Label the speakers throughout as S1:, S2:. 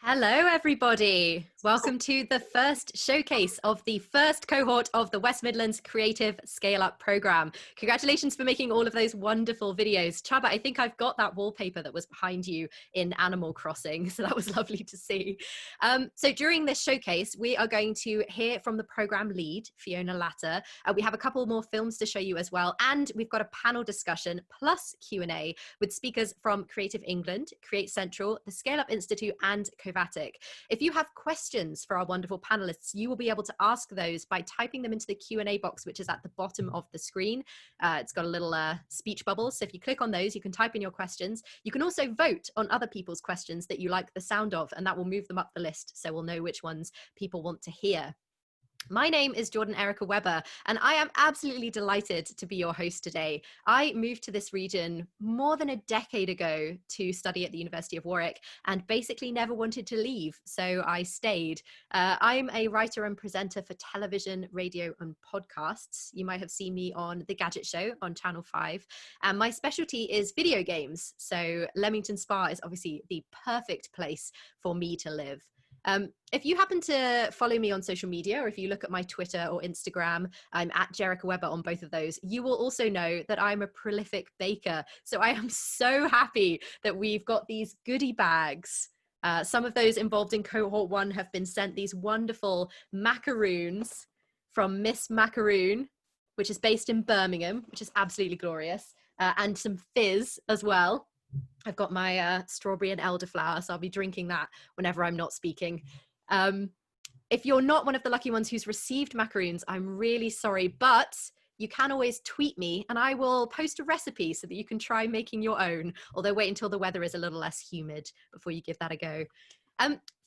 S1: Hello, everybody. Welcome to the first showcase of the first cohort of the West Midlands Creative Scale-Up program. Congratulations for making all of those wonderful videos. Chaba, I think I've got that wallpaper that was behind you in Animal Crossing, so that was lovely to see. So during this showcase, we are going to hear from the program lead, Fiona Latter. We have a couple more films to show you as well, and we've got a panel discussion plus Q&A with speakers from Creative England, Create Central, the Scaleup Institute, and Covatic. If you have questions for our wonderful panelists, you will be able to ask those by typing them into the Q&A box, which is at the bottom of the screen. It's got a little speech bubble, so if you click on those, you can type in your questions. You can also vote on other people's questions that you like the sound of, and that will move them up the list, so we'll know which ones people want to hear. My name is Jordan Erica Webber, and I am absolutely delighted to be your host today. I moved to this region more than a decade ago to study at the University of Warwick and basically never wanted to leave, so I stayed. I'm a writer and presenter for television, radio, and podcasts. You might have seen me on The Gadget Show on Channel 5, and my specialty is video games, so Leamington Spa is obviously the perfect place for me to live. If you happen to follow me on social media, or if you look at my Twitter or Instagram, I'm at Jerica Webber on both of those, you will also know that I'm a prolific baker. So I am so happy that we've got these goodie bags. Some of those involved in cohort 1 have been sent these wonderful macaroons from Miss Macaroon, which is based in Birmingham, which is absolutely glorious, and some fizz as well. I've got my strawberry and elderflower, so I'll be drinking that whenever I'm not speaking. If you're not one of the lucky ones who's received macaroons, I'm really sorry, but you can always tweet me and I will post a recipe so that you can try making your own, although wait until the weather is a little less humid before you give that a go.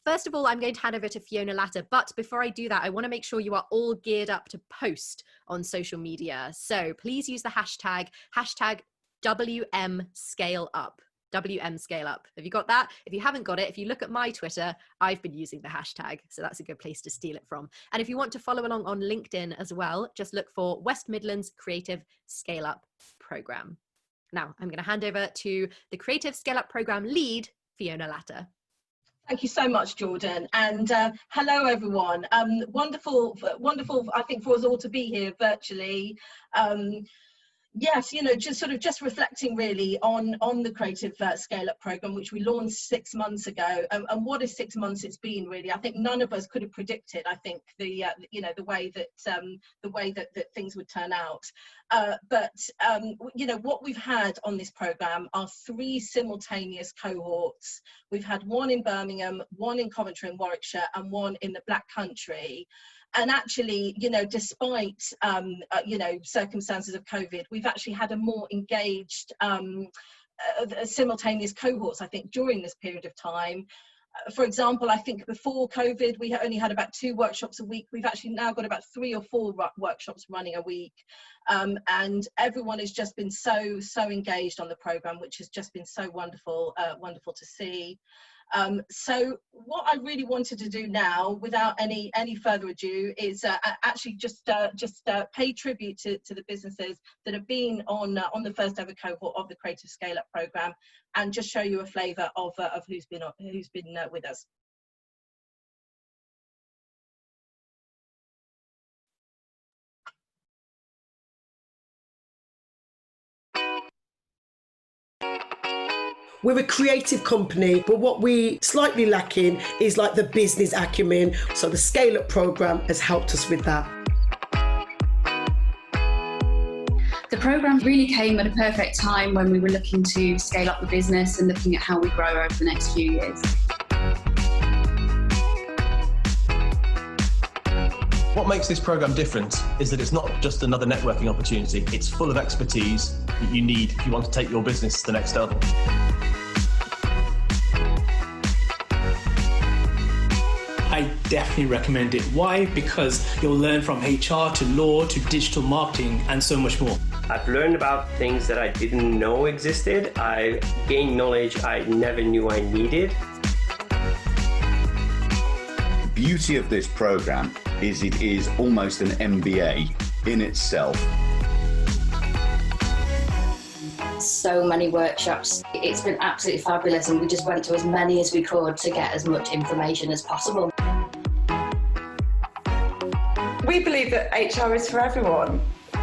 S1: First of all, I'm going to hand over to Fiona Latter, but before I do that, I want to make sure you are all geared up to post on social media. So please use the hashtag WMScaleup. WMScaleup. Have you got that? If you haven't got it, if you look at my Twitter, I've been using the hashtag, so that's a good place to steal it from. And if you want to follow along on LinkedIn as well, just look for West Midlands Creative Scale-Up Program. Now, I'm going to hand over to the Creative Scale-Up Program lead, Fiona Latter.
S2: Thank you so much, Jordan, and hello everyone. Wonderful, I think, for us all to be here virtually. Yes, you know, just reflecting really on the Creative Scale-Up program, which we launched 6 months ago, and what a 6 months it's been. Really, I think none of us could have predicted, I think, the way that things would turn out. But you know, what we've had on this program are 3 simultaneous cohorts. We've had one in Birmingham, one in Coventry and Warwickshire, and one in the Black Country. And actually, you know, despite, you know, circumstances of COVID, we've actually had a more engaged simultaneous cohorts, I think, during this period of time. For example, I think before COVID, we only had about 2 workshops a week. We've actually now got about 3 or 4 workshops running a week. And everyone has just been so engaged on the program, which has just been so wonderful, wonderful to see. So what I really wanted to do now, without any further ado, is actually just pay tribute to the businesses that have been on the first ever cohort of the Creative Scale-Up program, and just show you a flavour of who's been with us.
S3: We're a creative company, but what we slightly lacking is like the business acumen. So the Scale-Up program has helped us with that.
S4: The program really came at a perfect time when we were looking to scale up the business and looking at how we grow over the next few years.
S5: What makes this program different is that it's not just another networking opportunity. It's full of expertise that you need if you want to take your business to the next level.
S6: I definitely recommend it. Why? Because you'll learn from HR to law to digital marketing and so much more.
S7: I've learned about things that I didn't know existed. I gained knowledge I never knew I needed.
S8: The beauty of this program is it is almost an MBA in itself.
S4: So
S9: so many workshops. It's been absolutely fabulous, and we just went to as many as we could to get as much information as possible.
S10: We believe that HR is for everyone.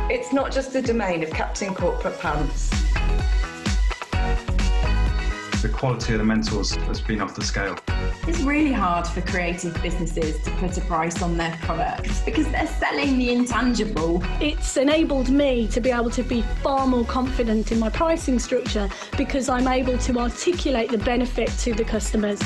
S10: It's not just the domain of Captain Corporate Pants.
S11: The quality of the mentors has been off the scale.
S12: It's really hard for creative businesses to put a price on their products because they're selling the intangible.
S13: It's enabled me to be able to be far more confident in my pricing structure because I'm able to articulate the benefit to the customers.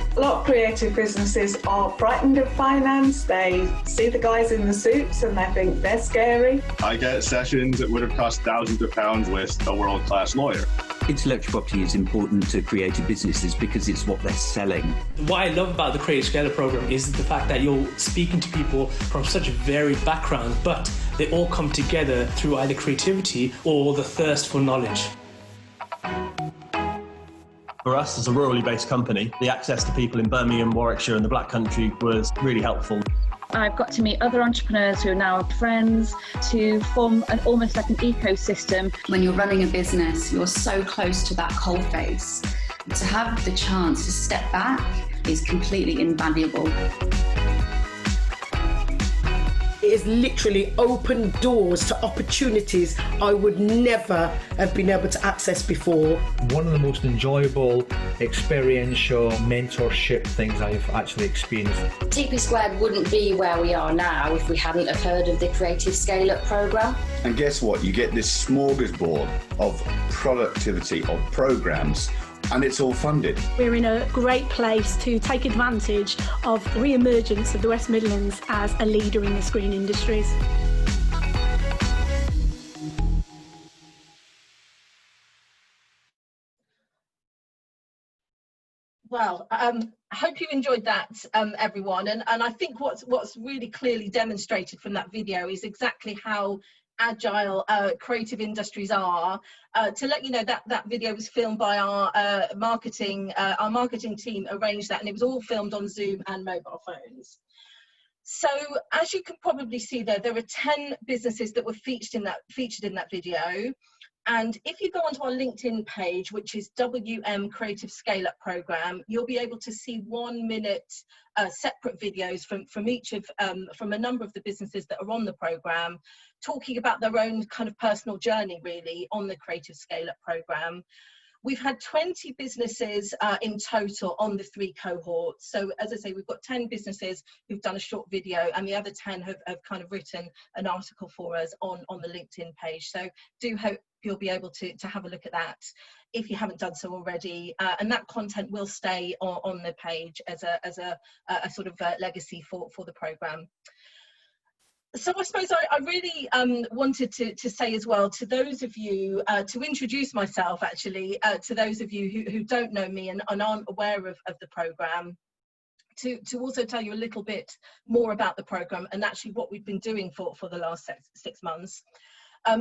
S10: A lot of creative businesses are frightened of finance. They see the guys in the suits and they think they're scary.
S14: I get sessions that would have cost thousands of pounds with a world-class lawyer.
S15: Intellectual property is important to creative businesses because it's what they're selling.
S6: What I love about the Creative Scaleup program is the fact that you're speaking to people from such varied backgrounds, but they all come together through either creativity or the thirst for knowledge.
S5: For us as a rurally based company, the access to people in Birmingham, Warwickshire and the Black Country was really helpful.
S16: I've got to meet other entrepreneurs who are now friends to form almost like an ecosystem.
S4: When you're running a business, you're so close to that coalface. To have the chance to step back is completely invaluable.
S3: It has literally opened doors to opportunities I would never have been able to access before.
S17: One of the most enjoyable, experiential mentorship things I've actually experienced.
S9: TP Squared wouldn't be where we are now if we hadn't have heard of the Creative Scaleup programme.
S8: And guess what? You get this smorgasbord of productivity, of programmes, and it's all funded.
S13: We're in a great place to take advantage of the re-emergence of the West Midlands as a leader in the screen industries.
S2: Well, I hope you enjoyed that, everyone. And I think what's really clearly demonstrated from that video is exactly how agile creative industries are. To let you know, that video was filmed by our marketing team arranged that, and it was all filmed on Zoom and mobile phones. So as you can probably see there are 10 businesses that were featured in that video. And if you go onto our LinkedIn page, which is WM Creative Scaleup Program, you'll be able to see 1 minute separate videos from a number of the businesses that are on the program, talking about their own kind of personal journey really on the Creative Scaleup Program. We've had 20 businesses in total on the 3 cohorts. So as I say, we've got 10 businesses who've done a short video, and the other 10 have kind of written an article for us on the LinkedIn page. So do hope you'll be able to have a look at that if you haven't done so already. And that content will stay on the page as a sort of legacy for the programme. So I suppose I really wanted to say as well to those of you, to introduce myself actually, to those of you who don't know me and aren't aware of the programme, to also tell you a little bit more about the programme and actually what we've been doing for the last 6 months.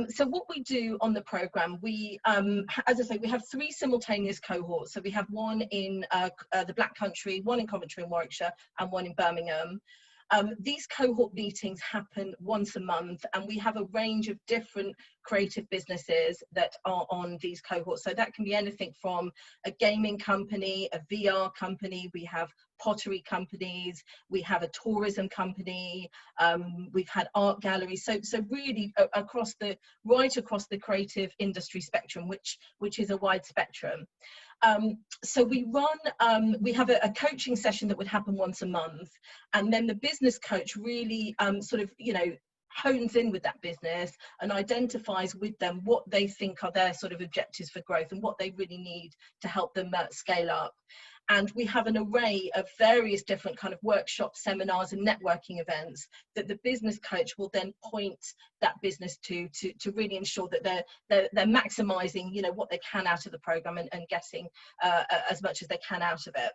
S2: So what we do on the programme, we, as I say, we have 3 simultaneous cohorts. So we have one in the Black Country, one in Coventry and Warwickshire, and one in Birmingham. These cohort meetings happen once a month, and we have a range of different creative businesses that are on these cohorts. So that can be anything from a gaming company, a VR company, we have pottery companies, we have a tourism company, we've had art galleries. So really right across the creative industry spectrum, which is a wide spectrum. So we have a coaching session that would happen once a month, and then the business coach really sort of, hones in with that business and identifies with them what they think are their sort of objectives for growth and what they really need to help them scale up. And we have an array of various different kind of workshops, seminars and networking events that the business coach will then point that business to really ensure that they're maximising, what they can out of the programme and getting as much as they can out of it.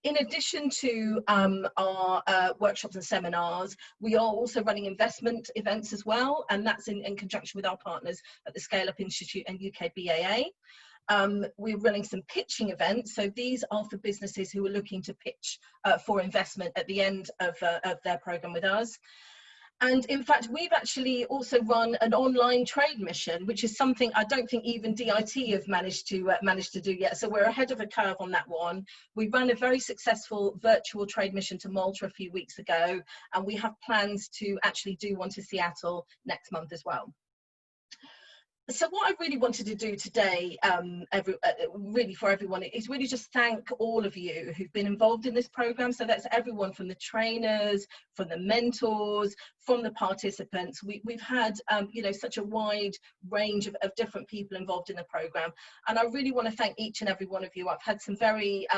S2: In addition to our workshops and seminars, we are also running investment events as well, and that's in conjunction with our partners at the Scaleup Institute and UK BAA. We're running some pitching events, so these are for businesses who are looking to pitch for investment at the end of their programme with us. And in fact, we've actually also run an online trade mission, which is something I don't think even DIT have managed to do yet. So we're ahead of the curve on that one. We ran a very successful virtual trade mission to Malta a few weeks ago, and we have plans to actually do one to Seattle next month as well. So what I really wanted to do today, really for everyone, is really just thank all of you who've been involved in this program. So that's everyone from the trainers, from the mentors, from the participants. We've had, you know, such a wide range of different people involved in the program. And I really want to thank each and every one of you. I've had some very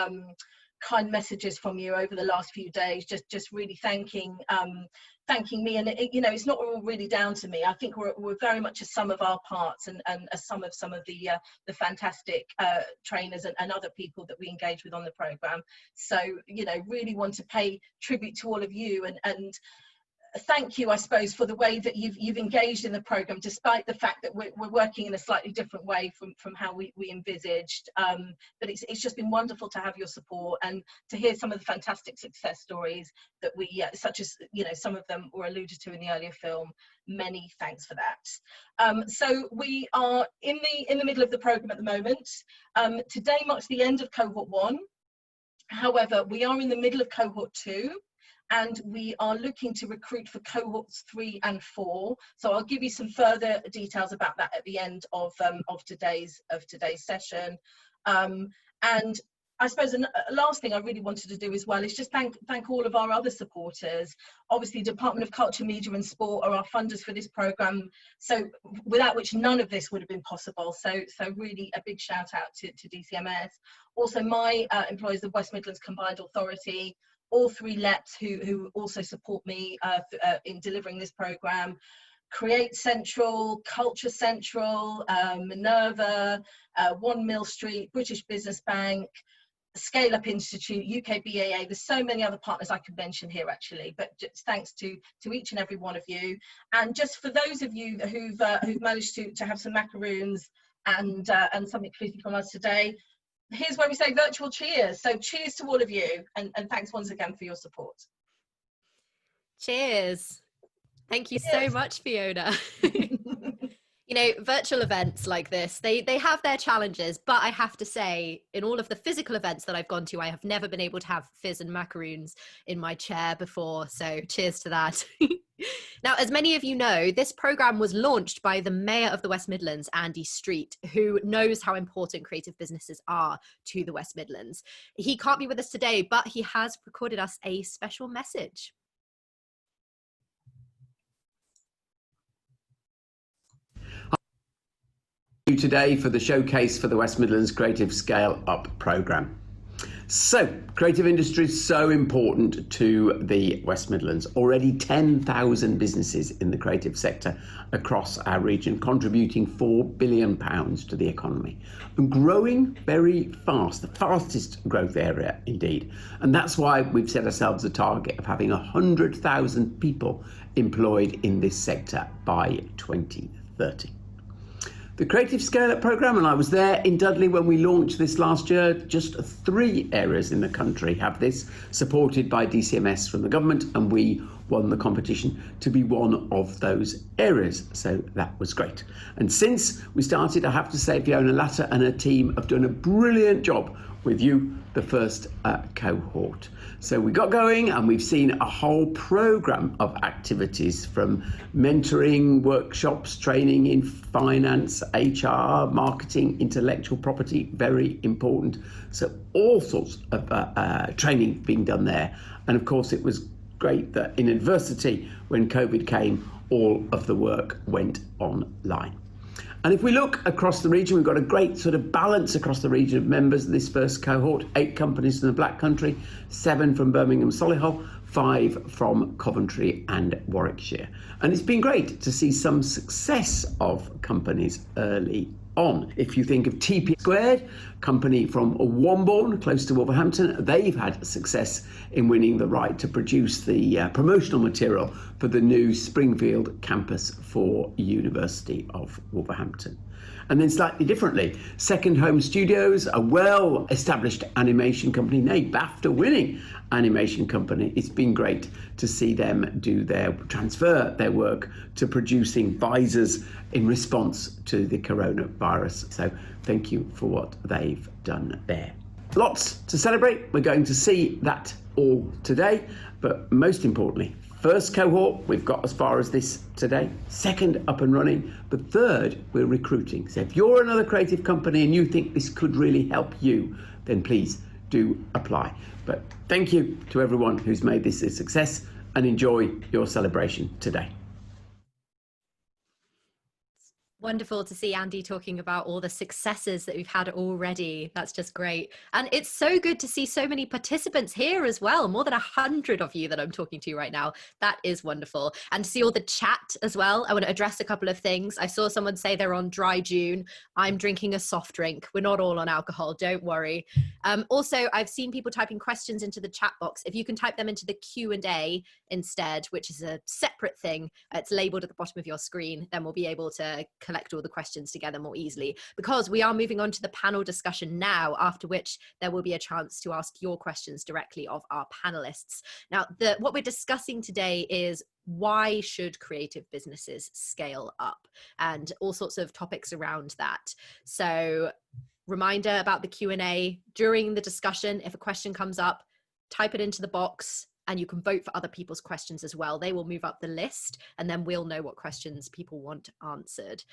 S2: kind messages from you over the last few days, just really thanking me, and you know, it's not all really down to me. I think we're very much a sum of our parts, and a sum of some of the fantastic trainers and other people that we engage with on the program. So, you know, really want to pay tribute to all of you, and thank you, I suppose, for the way that you've engaged in the program, despite the fact that we're working in a slightly different way from how we envisaged. But it's just been wonderful to have your support and to hear some of the fantastic success stories that we, such as, you know, some of them were alluded to in the earlier film. Many thanks for that. So we are in the middle of the program at the moment. Today marks the end of cohort 1. However, we are in the middle of cohort 2. And we are looking to recruit for cohorts 3 and 4. So I'll give you some further details about that at the end of today's session. And I suppose the last thing I really wanted to do as well is just thank all of our other supporters. Obviously, Department of Culture, Media and Sport are our funders for this programme, so without which none of this would have been possible. So really a big shout out to DCMS. Also my employers, the West Midlands Combined Authority, all 3 LEPs who also support me in delivering this programme, Create Central, Culture Central, Minerva, 1 Mill Street, British Business Bank, Scaleup Institute, UK BAA. There's so many other partners I could mention here actually, but just thanks to each and every one of you. And just for those of you who've managed to have some macaroons and something fizzy from us today, here's where we say virtual cheers. So cheers to all of you, and thanks once again for your support.
S1: Cheers. Thank you so much, Fiona. You know, virtual events like this, they have their challenges, but I have to say, in all of the physical events that I've gone to, I have never been able to have fizz and macaroons in my chair before. So cheers to that. Now, as many of you know, this programme was launched by the Mayor of the West Midlands, Andy Street, who knows how important creative businesses are to the West Midlands. He can't be with us today, but he has recorded us a special message.
S18: Today for the showcase for the West Midlands Creative Scale Up programme. So, creative industry is so important to the West Midlands. Already 10,000 businesses in the creative sector across our region, contributing £4 billion to the economy and growing very fast, the fastest growth area indeed. And that's why we've set ourselves a target of having 100,000 people employed in this sector by 2030. The Creative Scale-Up programme, and I was there in Dudley when we launched this last year, just 3 areas in the country have this, supported by DCMS from the government, and we won the competition to be one of those areas. So that was great. And since we started, I have to say Fiona Latter and her team have done a brilliant job with you, the first cohort. So we got going and we've seen a whole programme of activities from mentoring, workshops, training in finance, HR, marketing, intellectual property, very important. So all sorts of training being done there. And of course it was great that in adversity, when COVID came, all of the work went online. And if we look across the region, we've got a great sort of balance across the region of members of this first cohort, 8 companies from the Black Country, 7 from Birmingham, Solihull, 5 from Coventry and Warwickshire. And it's been great to see some success of companies early on. If you think of TP Squared, company from Wombourne, close to Wolverhampton, they've had success in winning the right to produce the promotional material for the new Springfield campus for University of Wolverhampton. And then slightly differently, Second Home Studios, a well-established animation company, nay, BAFTA-winning animation company. It's been great to see them transfer their work to producing visors in response to the coronavirus. So thank you for what they've done there. Lots to celebrate. We're going to see that all today, but most importantly, first cohort, we've got as far as this today. Second, up and running. But third, we're recruiting. So if you're another creative company and you think this could really help you, then please do apply. But thank you to everyone who's made this a success, and enjoy your celebration today.
S1: Wonderful to see Andy talking about all the successes that we've had already. That's just great. And it's so good to see so many participants here as well. More than 100 of you that I'm talking to right now. That is wonderful. And to see all the chat as well. I want to address a couple of things. I saw someone say they're on dry June. I'm drinking a soft drink. We're not all on alcohol. Don't worry. Also, I've seen people typing questions into the chat box. If you can type them into the Q&A instead, which is a separate thing, it's labeled at the bottom of your screen, then we'll be able to collect all the questions together more easily, because we are moving on to the panel discussion now, after which there will be a chance to ask your questions directly of our panelists. Now, what we're discussing today is why should creative businesses scale up, and all sorts of topics around that. So reminder about the Q&A during the discussion. If a question comes up, type it into the box, and you can vote for other people's questions as well. They will move up the list, and then we'll know what questions people want answered.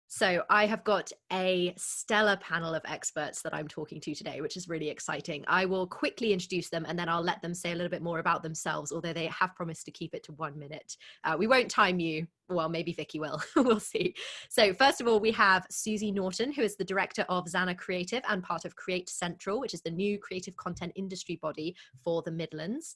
S1: So I have got a stellar panel of experts that I'm talking to today, which is really exciting. I will quickly introduce them, and then I'll let them say a little bit more about themselves, although they have promised to keep it to 1 minute. We won't time you. Well, maybe Vicky will. We'll see. So first of all, we have Susie Norton, who is the director of Zana Creative and part of Create Central, which is the new creative content industry body for the Midlands.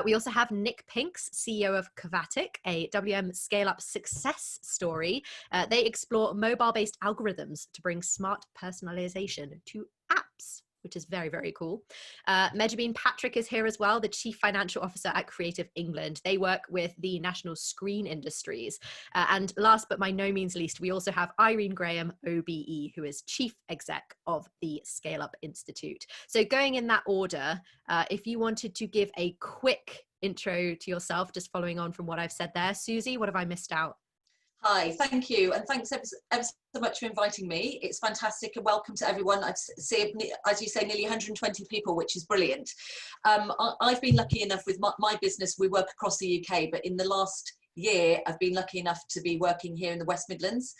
S1: We also have Nick Pinks, CEO of Covatic, a WM scale-up success story. They explore mobile-based algorithms to bring smart personalization to apps, which is very, very cool. Medjabeen Patrick is here as well, the Chief Financial Officer at Creative England. They work with the national screen industries. And last but by no means least, we also have Irene Graham, OBE, who is Chief Exec of the Scaleup Institute. So going in that order, if you wanted to give a quick intro to yourself, just following on from what I've said there. Susie, what have I missed out?
S19: Hi, thank you, and thanks ever so much for inviting me. It's fantastic, and welcome to everyone. I see, as you say, nearly 120 people, which is brilliant. I've been lucky enough with my business. We work across the UK, but in the last year, I've been lucky enough to be working here in the West Midlands,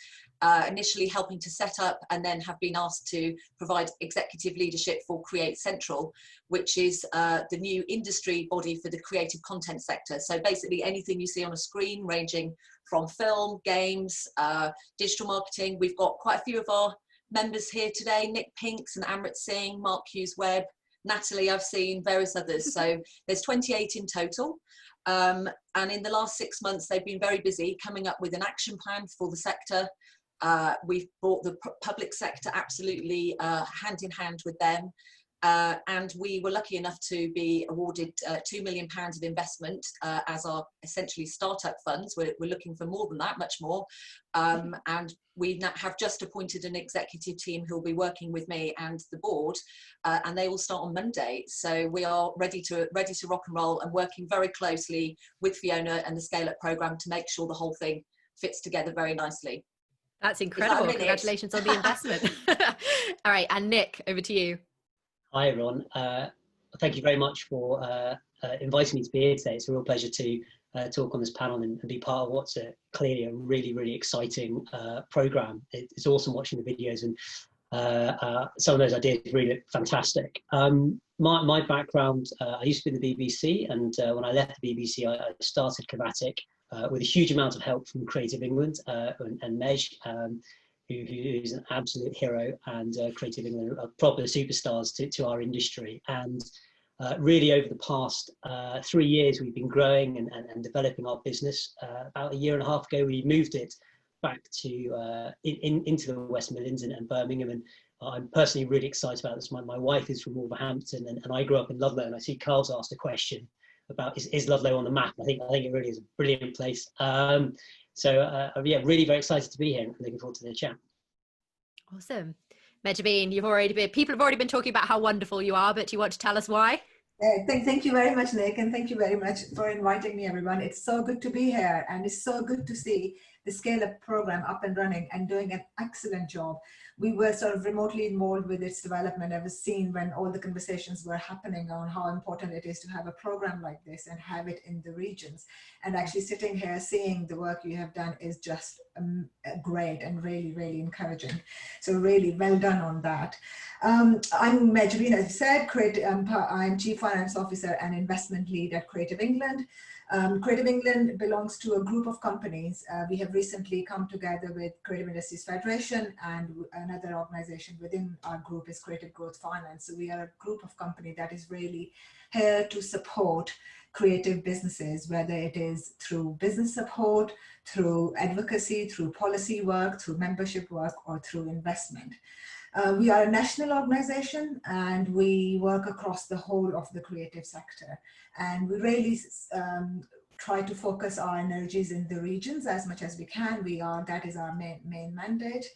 S19: initially helping to set up, and then have been asked to provide executive leadership for Create Central, which is the new industry body for the creative content sector. So basically anything you see on a screen, ranging from film, games, digital marketing. We've got quite a few of our members here today, Nick Pinks and Amrit Singh, Mark Hughes Webb, Natalie, I've seen, various others. So there's 28 in total. And in the last 6 months, they've been very busy coming up with an action plan for the sector. We've brought the public sector absolutely hand in hand with them. And we were lucky enough to be awarded £2 million of investment as our essentially startup funds. We're looking for more than that, much more. And we have just appointed an executive team who will be working with me and the board, and they will start on Monday. So we are ready to rock and roll, and working very closely with Fiona and the Scaleup programme to make sure the whole thing fits together very nicely.
S1: That's incredible. Congratulations on the investment. All right, and Nick, over to you.
S20: Hi everyone. Thank you very much for inviting me to be here today. It's a real pleasure to talk on this panel and be part of what's clearly a really, really exciting programme. It's awesome watching the videos, and some of those ideas really look fantastic. My background, I used to be in the BBC, and when I left the BBC, I started Covatic with a huge amount of help from Creative England and Mej. Who's an absolute hero, and Creative England are proper superstars to our industry. And really over the past 3 years, we've been growing and developing our business. About a year and a half ago, we moved it back to into the West Midlands and Birmingham. And I'm personally really excited about this. My wife is from Wolverhampton, and I grew up in Ludlow, and I see Carl's asked a question about is Ludlow on the map. I think it really is a brilliant place. So yeah, really very excited to be here and looking forward to the chat.
S1: Awesome. Medjabeen, people have already been talking about how wonderful you are, but do you want to tell us why?
S21: Thank you very much, Nick, and thank you very much for inviting me, everyone. It's so good to be here, and it's so good to see the Scaleup program up and running and doing an excellent job. We were sort of remotely involved with its development. I was seen when all the conversations were happening on how important it is to have a program like this and have it in the regions. And actually sitting here seeing the work you have done is just great and really, really encouraging. So really well done on that. I'm Medjabeen, as you said. I'm Chief Finance Officer and Investment Lead at Creative England. Creative England belongs to a group of companies. We have recently come together with Creative Industries Federation, and another organization within our group is Creative Growth Finance. So we are a group of companies that is really here to support creative businesses, whether it is through business support, through advocacy, through policy work, through membership work, or through investment. We are a national organization, and we work across the whole of the creative sector. And we really try to focus our energies in the regions as much as we can. That is our main mandate.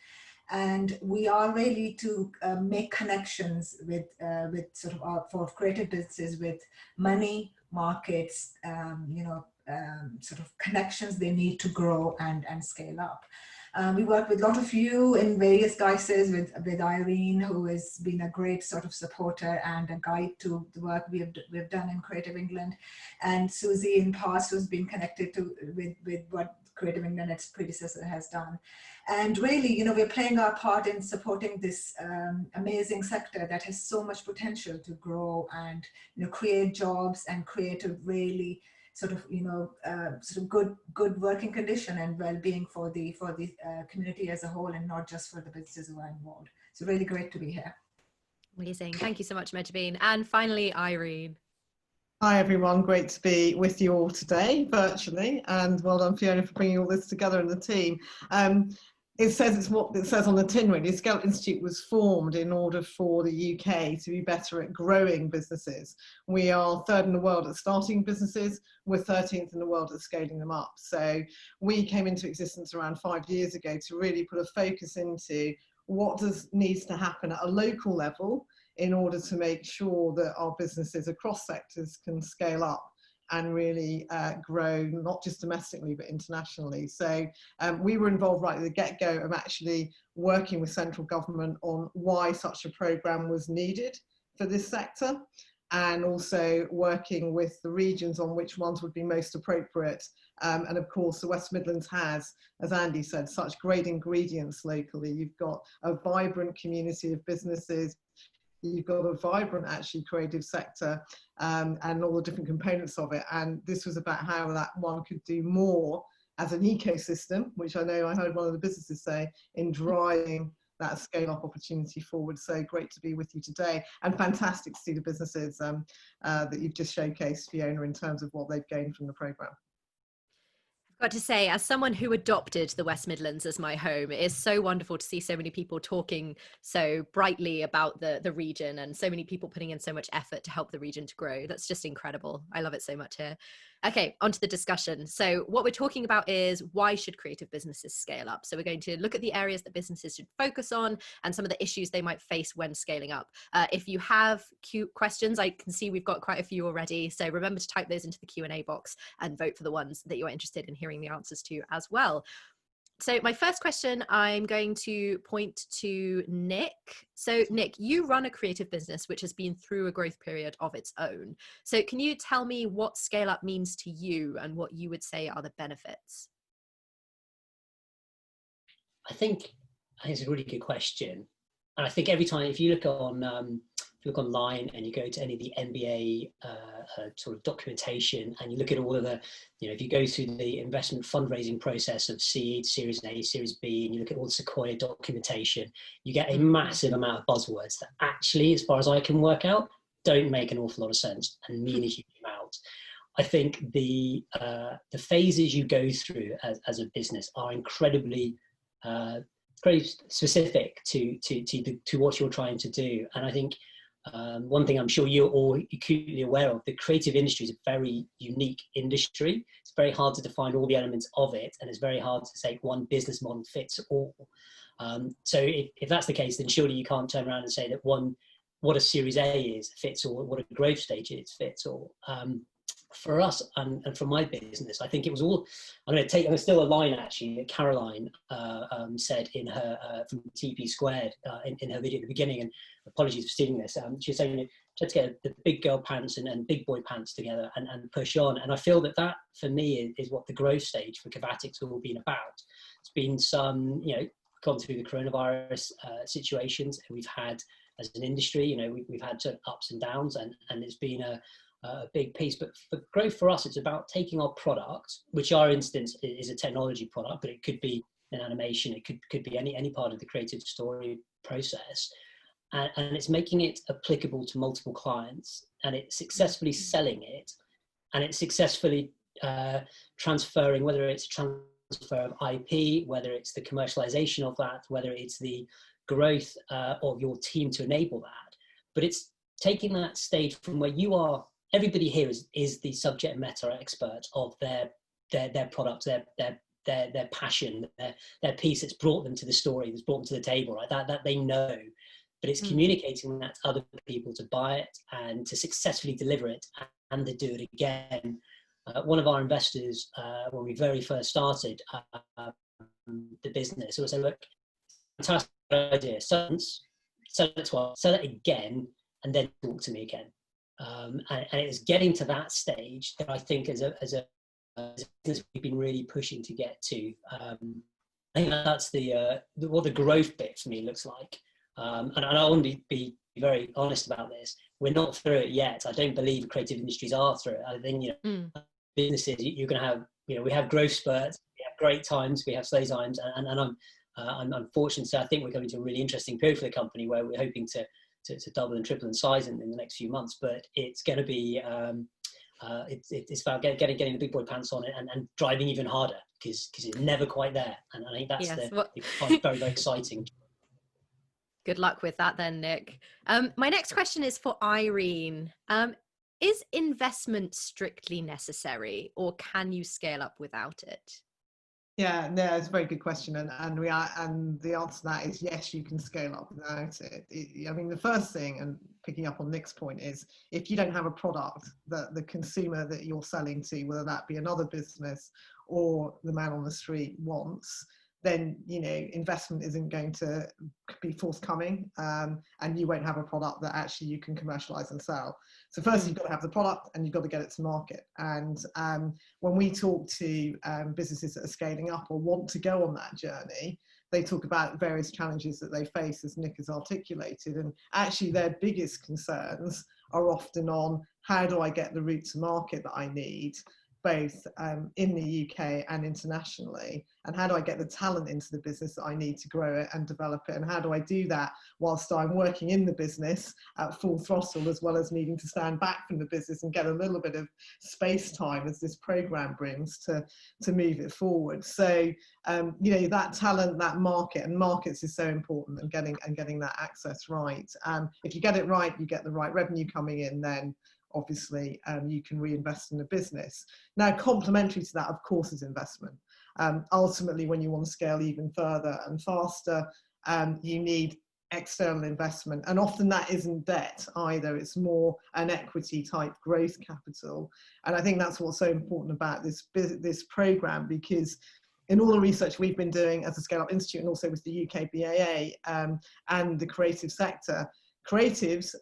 S21: And we are really to make connections with sort of for creative businesses with money, markets, sort of connections they need to grow and scale up. We work with a lot of you in various guises, with Irene, who has been a great sort of supporter and a guide to the work we've done in Creative England, and Susie in past, who's been connected with what Creative England, its predecessor, has done. And really, we're playing our part in supporting this amazing sector that has so much potential to grow and create jobs and create a really sort of good working condition and well-being for the community as a whole, and not just for the businesses who are involved. So really great to be here.
S1: Amazing. Thank you so much, Medjabeen. And finally, Irene.
S22: Hi everyone, great to be with you all today virtually, and well done Fiona for bringing all this together in the team. It says it's what it says on the tin really. The Scaleup Institute was formed in order for the UK to be better at growing businesses. We are third in the world at starting businesses. We're 13th in the world at scaling them up. So we came into existence around 5 years ago to really put a focus into what needs to happen at a local level in order to make sure that our businesses across sectors can scale up and really grow, not just domestically, but internationally. So we were involved right at the get-go of actually working with central government on why such a programme was needed for this sector, and also working with the regions on which ones would be most appropriate. And of course, the West Midlands has, as Andy said, such great ingredients locally. You've got a vibrant community of businesses, you've got a vibrant actually creative sector, and all the different components of it. And this was about how that one could do more as an ecosystem, which I know I heard one of the businesses say, in driving that scale up opportunity forward. So great to be with you today, and fantastic to see the businesses that you've just showcased, Fiona, in terms of what they've gained from the programme.
S1: Got to say, as someone who adopted the West Midlands as my home, it is so wonderful to see so many people talking so brightly about the region, and so many people putting in so much effort to help the region to grow. That's just incredible. I love it so much here. Okay, on to the discussion. So what we're talking about is, why should creative businesses scale up? So we're going to look at the areas that businesses should focus on and some of the issues they might face when scaling up. If you have questions, I can see we've got quite a few already. So remember to type those into the Q&A box and vote for the ones that you're interested in hearing the answers to as well. So my first question, I'm going to point to Nick. So Nick, you run a creative business which has been through a growth period of its own. So can you tell me what scale up means to you and what you would say are the benefits?
S20: I think it's a really good question. And I think every time, if you look on, if you look online and you go to any of the MBA sort of documentation, and you look at all of the, if you go through the investment fundraising process of seed, Series A, Series B, and you look at all the Sequoia documentation, you get a massive amount of buzzwords that actually, as far as I can work out, don't make an awful lot of sense and mean a huge amount. I think the phases you go through as a business are incredibly very specific to what you're trying to do. And I think one thing I'm sure you're all acutely aware of, the creative industry is a very unique industry. It's very hard to define all the elements of it, and it's very hard to say one business model fits all. So if that's the case, then surely you can't turn around and say that what a Series A is fits all, what a growth stage is fits all. For us and for my business, I think it was all. I'm going to steal a line actually that Caroline said in her from TP Squared in her video at the beginning. And apologies for stealing this. She was saying, let's get the big girl pants and big boy pants together and push on. And I feel that for me is what the growth stage for Covatics has all been about. It's been some, gone through the coronavirus situations we've had as an industry. We've had certain ups and downs, and it's been a big piece. But for growth for us, it's about taking our product, which our instance is a technology product, but it could be an animation, it could be any part of the creative story process, and it's making it applicable to multiple clients, and it's successfully selling it, and it's successfully transferring, whether it's a transfer of IP, whether it's the commercialization of that, whether it's the growth of your team to enable that. But it's taking that stage from where you are. Everybody here is the subject matter expert of their product, their passion, their piece that's brought them to the story, that's brought them to the table, right? That they know, but it's communicating that to other people to buy it and to successfully deliver it and to do it again. One of our investors, when we very first started the business, was saying, look, fantastic idea, sell it twice, sell it again, and then talk to me again. And it's getting to that stage that I think as a business we've been really pushing to get to. I think that's what the growth bit for me looks like. And I want to be very honest about this. We're not through it yet. I don't believe creative industries are through it. I think businesses, you're going to have, we have growth spurts, we have great times, we have slow times, and I'm fortunate to say I think we're coming to a really interesting period for the company where we're hoping to double and triple in size in the next few months. But it's going to be it's about getting the big boy pants on it and driving even harder because it's never quite there. And I think that's very, very exciting.
S1: Good luck with that then, Nick. My next question is for Irene. Is investment strictly necessary, or can you scale up without it?
S22: Yeah, no, it's a very good question, and the answer to that is yes, you can scale up without it. I mean, the first thing, and picking up on Nick's point, is if you don't have a product that the consumer that you're selling to, whether that be another business or the man on the street wants, then investment isn't going to be forthcoming, and you won't have a product that actually you can commercialize and sell. So first you've got to have the product and you've got to get it to market. And when we talk to businesses that are scaling up or want to go on that journey, they talk about various challenges that they face, as Nick has articulated, and actually their biggest concerns are often on how do I get the route to market that I need, both in the UK and internationally, and how do I get the talent into the business that I need to grow it and develop it, and how do I do that whilst I'm working in the business at full throttle, as well as needing to stand back from the business and get a little bit of space time as this program brings to move it forward. So that talent, that market, and markets is so important, and getting that access right. If you get it right, you get the right revenue coming in, then obviously you can reinvest in the business. Now, complementary to that, of course, is investment. Ultimately, when you want to scale even further and faster, you need external investment, and often that isn't debt either. It's more an equity type growth capital, and I think that's what's so important about this program, because in all the research we've been doing as a Scaleup Institute and also with the UK BAA and the creative sector, creatives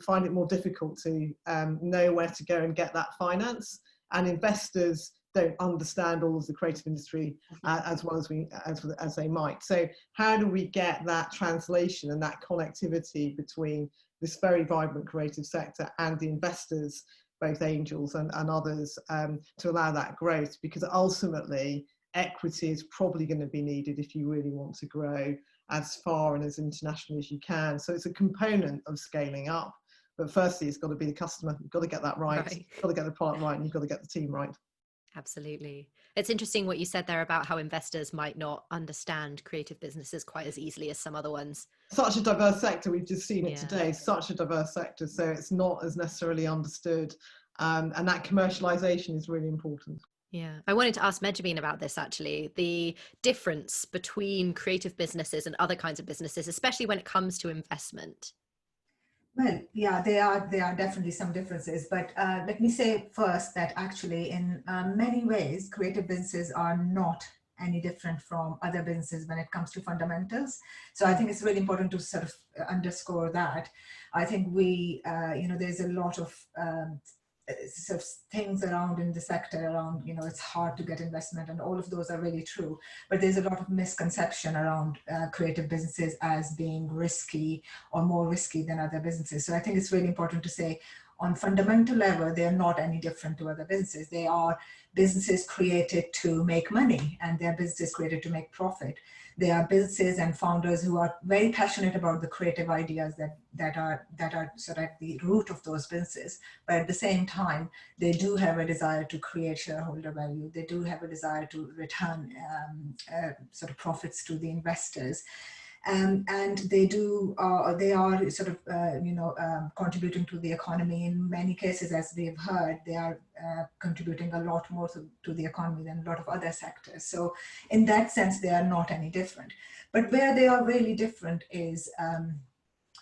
S22: find it more difficult to know where to go and get that finance, and investors don't understand all of the creative industry as well as they might. So how do we get that translation and that connectivity between this very vibrant creative sector and the investors, both angels and others, to allow that growth? Because ultimately equity is probably going to be needed if you really want to grow as far and as international as you can. So it's a component of scaling up, but firstly it's got to be the customer. You've got to get that right. You've got to get the product right, and you've got to get the team right.
S1: Absolutely. It's interesting what you said there about how investors might not understand creative businesses quite as easily as some other ones.
S22: Such a diverse sector, we've just seen it today, such a diverse sector, so it's not as necessarily understood, and that commercialization is really important.
S1: Yeah, I wanted to ask Medjameen about this actually, the difference between creative businesses and other kinds of businesses, especially when it comes to investment.
S21: Well, yeah, there are definitely some differences, but let me say first that actually in many ways, creative businesses are not any different from other businesses when it comes to fundamentals. So I think it's really important to sort of underscore that. I think we, there's a lot of sort of things around in the sector around, it's hard to get investment, and all of those are really true. But there's a lot of misconception around creative businesses as being risky or more risky than other businesses. So I think it's really important to say on fundamental level, they're not any different to other businesses. They are businesses created to make money, and they're businesses created to make profit. They are businesses and founders who are very passionate about the creative ideas that are sort of at the root of those businesses. But at the same time, they do have a desire to create shareholder value. They do have a desire to return sort of profits to the investors. And they are sort of, contributing to the economy. In many cases, as we've heard, they are contributing a lot more to the economy than a lot of other sectors. So in that sense, they are not any different. But where they are really different is,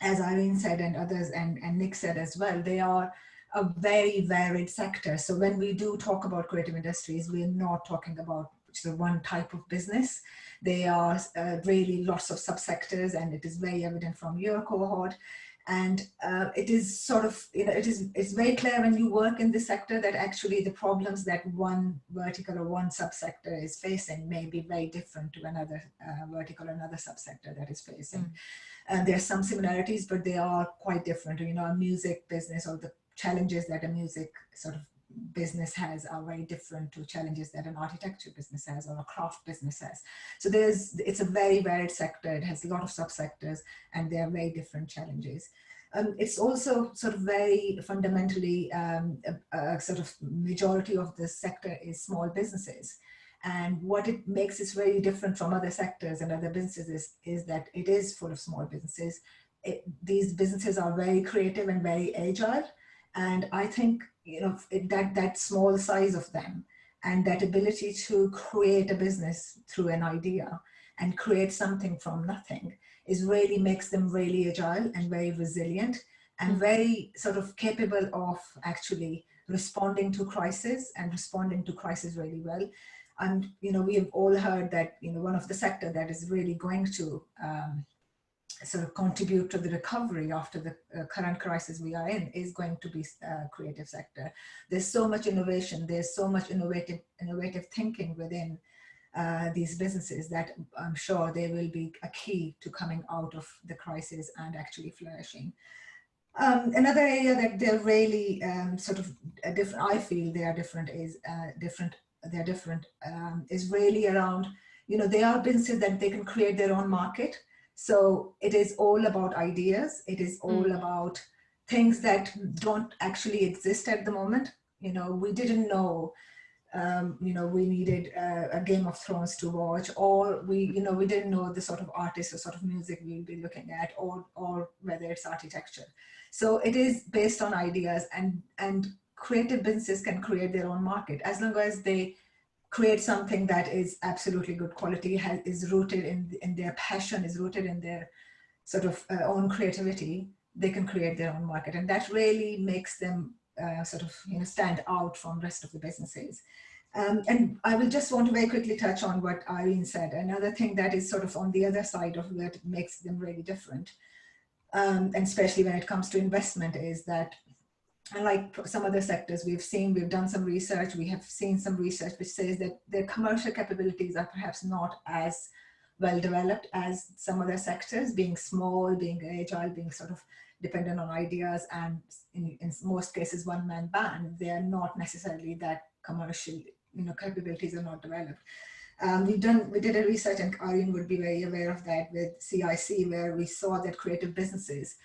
S21: as Irene said and others, and Nick said as well, they are a very varied sector. So when we do talk about creative industries, we're not talking about one type of business. There are really lots of subsectors, and it is very evident from your cohort. And it is sort of, it's very clear when you work in this sector that actually the problems that one vertical or one subsector is facing may be very different to another vertical or another subsector that is facing. There are some similarities, but they are quite different. A music business or the challenges that a music sort of business has are very different to challenges that an architecture business has or a craft business has. So it's a very varied sector. It has a lot of subsectors, and there are very different challenges. It's also sort of very fundamentally sort of majority of the sector is small businesses. And what it makes it very different from other sectors and other businesses is that it is full of small businesses. These businesses are very creative and very agile. And I think, that small size of them and that ability to create a business through an idea and create something from nothing really makes them really agile and very resilient and very sort of capable of actually responding to crisis and responding to crisis really well. And, we have all heard that, one of the sector that is really going to sort of contribute to the recovery after the current crisis we are in is going to be creative sector. There's so much innovation, there's so much innovative thinking within these businesses that I'm sure they will be a key to coming out of the crisis and actually flourishing. Another area that they're really sort of different, I feel they are different, is is really around, they are businesses that they can create their own market. So it is all about ideas. It is all about things that don't actually exist at the moment. We didn't know, we needed a Game of Thrones to watch, or we didn't know the sort of artists or sort of music we'll be looking at, or whether it's architecture. So it is based on ideas, and creative businesses can create their own market as long as they create something that is absolutely good quality, is rooted in their passion, is rooted in their sort of own creativity. They can create their own market, and that really makes them sort of stand out from the rest of the businesses. And I will just want to very quickly touch on what Irene said. Another thing that is sort of on the other side of what makes them really different, and especially when it comes to investment, is that unlike some other sectors we've done some research, we have seen some research which says that their commercial capabilities are perhaps not as well developed as some other sectors, being small, being agile, being sort of dependent on ideas, and in most cases one-man band. They are not necessarily that commercial, capabilities are not developed. We did a research, and Irene would be very aware of that, with CIC, where we saw that creative businesses,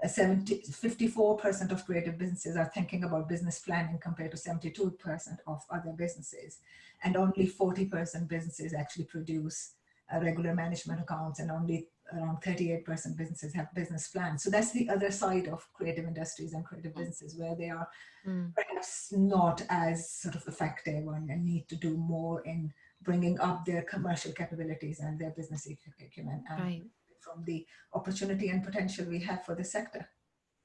S21: 54% of creative businesses are thinking about business planning compared to 72% of other businesses. And only 40% businesses actually produce regular management accounts, and only around 38% businesses have business plans. So that's the other side of creative industries and creative businesses, where they are perhaps not as sort of effective and need to do more in bringing up their commercial capabilities and their business acumen, and from the opportunity and potential we have for the sector.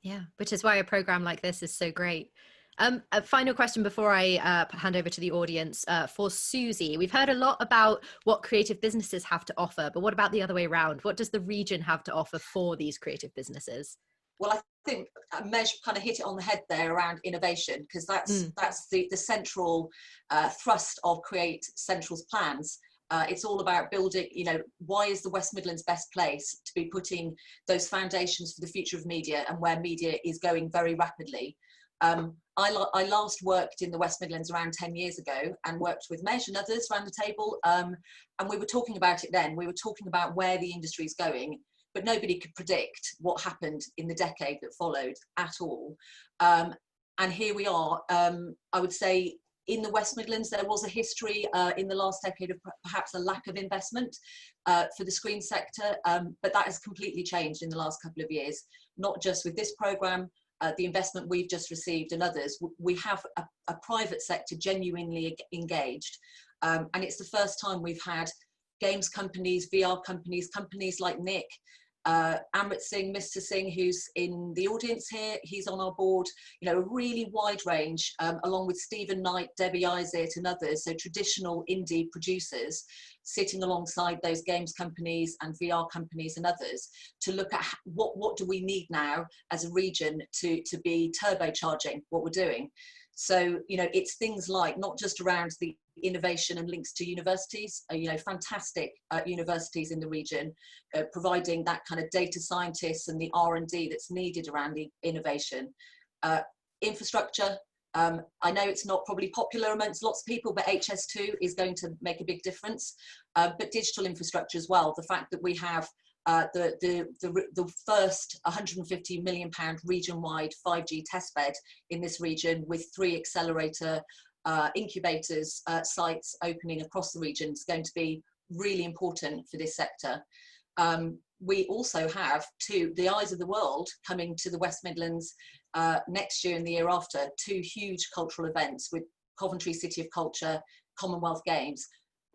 S1: Yeah, which is why a program like this is so great. A final question before I hand over to the audience for Susie. We've heard a lot about what creative businesses have to offer, but what about the other way around? What does the region have to offer for these creative businesses?
S19: Well, I think Mej kind of hit it on the head there around innovation, because that's the central thrust of Create Central's plans. It's all about building, why is the West Midlands best place to be putting those foundations for the future of media, and where media is going very rapidly. I last worked in the West Midlands around 10 years ago and worked with Mej and others around the table, and we were talking about it then. We were talking about where the industry is going, but nobody could predict what happened in the decade that followed at all. And here we are. I would say in the West Midlands, there was a history in the last decade of perhaps a lack of investment for the screen sector, but that has completely changed in the last couple of years, not just with this programme, the investment we've just received and others. We have a private sector genuinely engaged, and it's the first time we've had games companies, VR companies, companies like Nick, Amrit Singh, Mr. Singh, who's in the audience here, he's on our board, a really wide range, along with Stephen Knight, Debbie Isett and others, so traditional indie producers sitting alongside those games companies and VR companies and others to look at what do we need now as a region to be turbocharging what we're doing. So, it's things like not just around the innovation and links to universities, fantastic universities in the region, providing that kind of data scientists and the R&D that's needed around the innovation. Infrastructure, I know it's not probably popular amongst lots of people, but HS2 is going to make a big difference. But digital infrastructure as well, the fact that we have the first £150 million region-wide 5G testbed in this region, with 3 accelerator incubators sites opening across the region, is going to be really important for this sector. We also have the eyes of the world coming to the West Midlands next year and the year after, 2 huge cultural events with Coventry City of Culture, Commonwealth Games.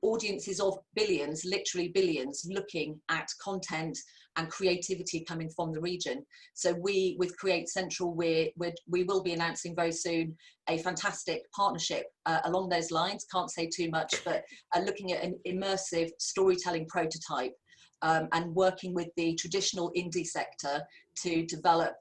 S19: Audiences of billions, literally billions, looking at content and creativity coming from the region. So we, with Create Central, we will be announcing very soon a fantastic partnership along those lines. Can't say too much, but looking at an immersive storytelling prototype and working with the traditional indie sector to develop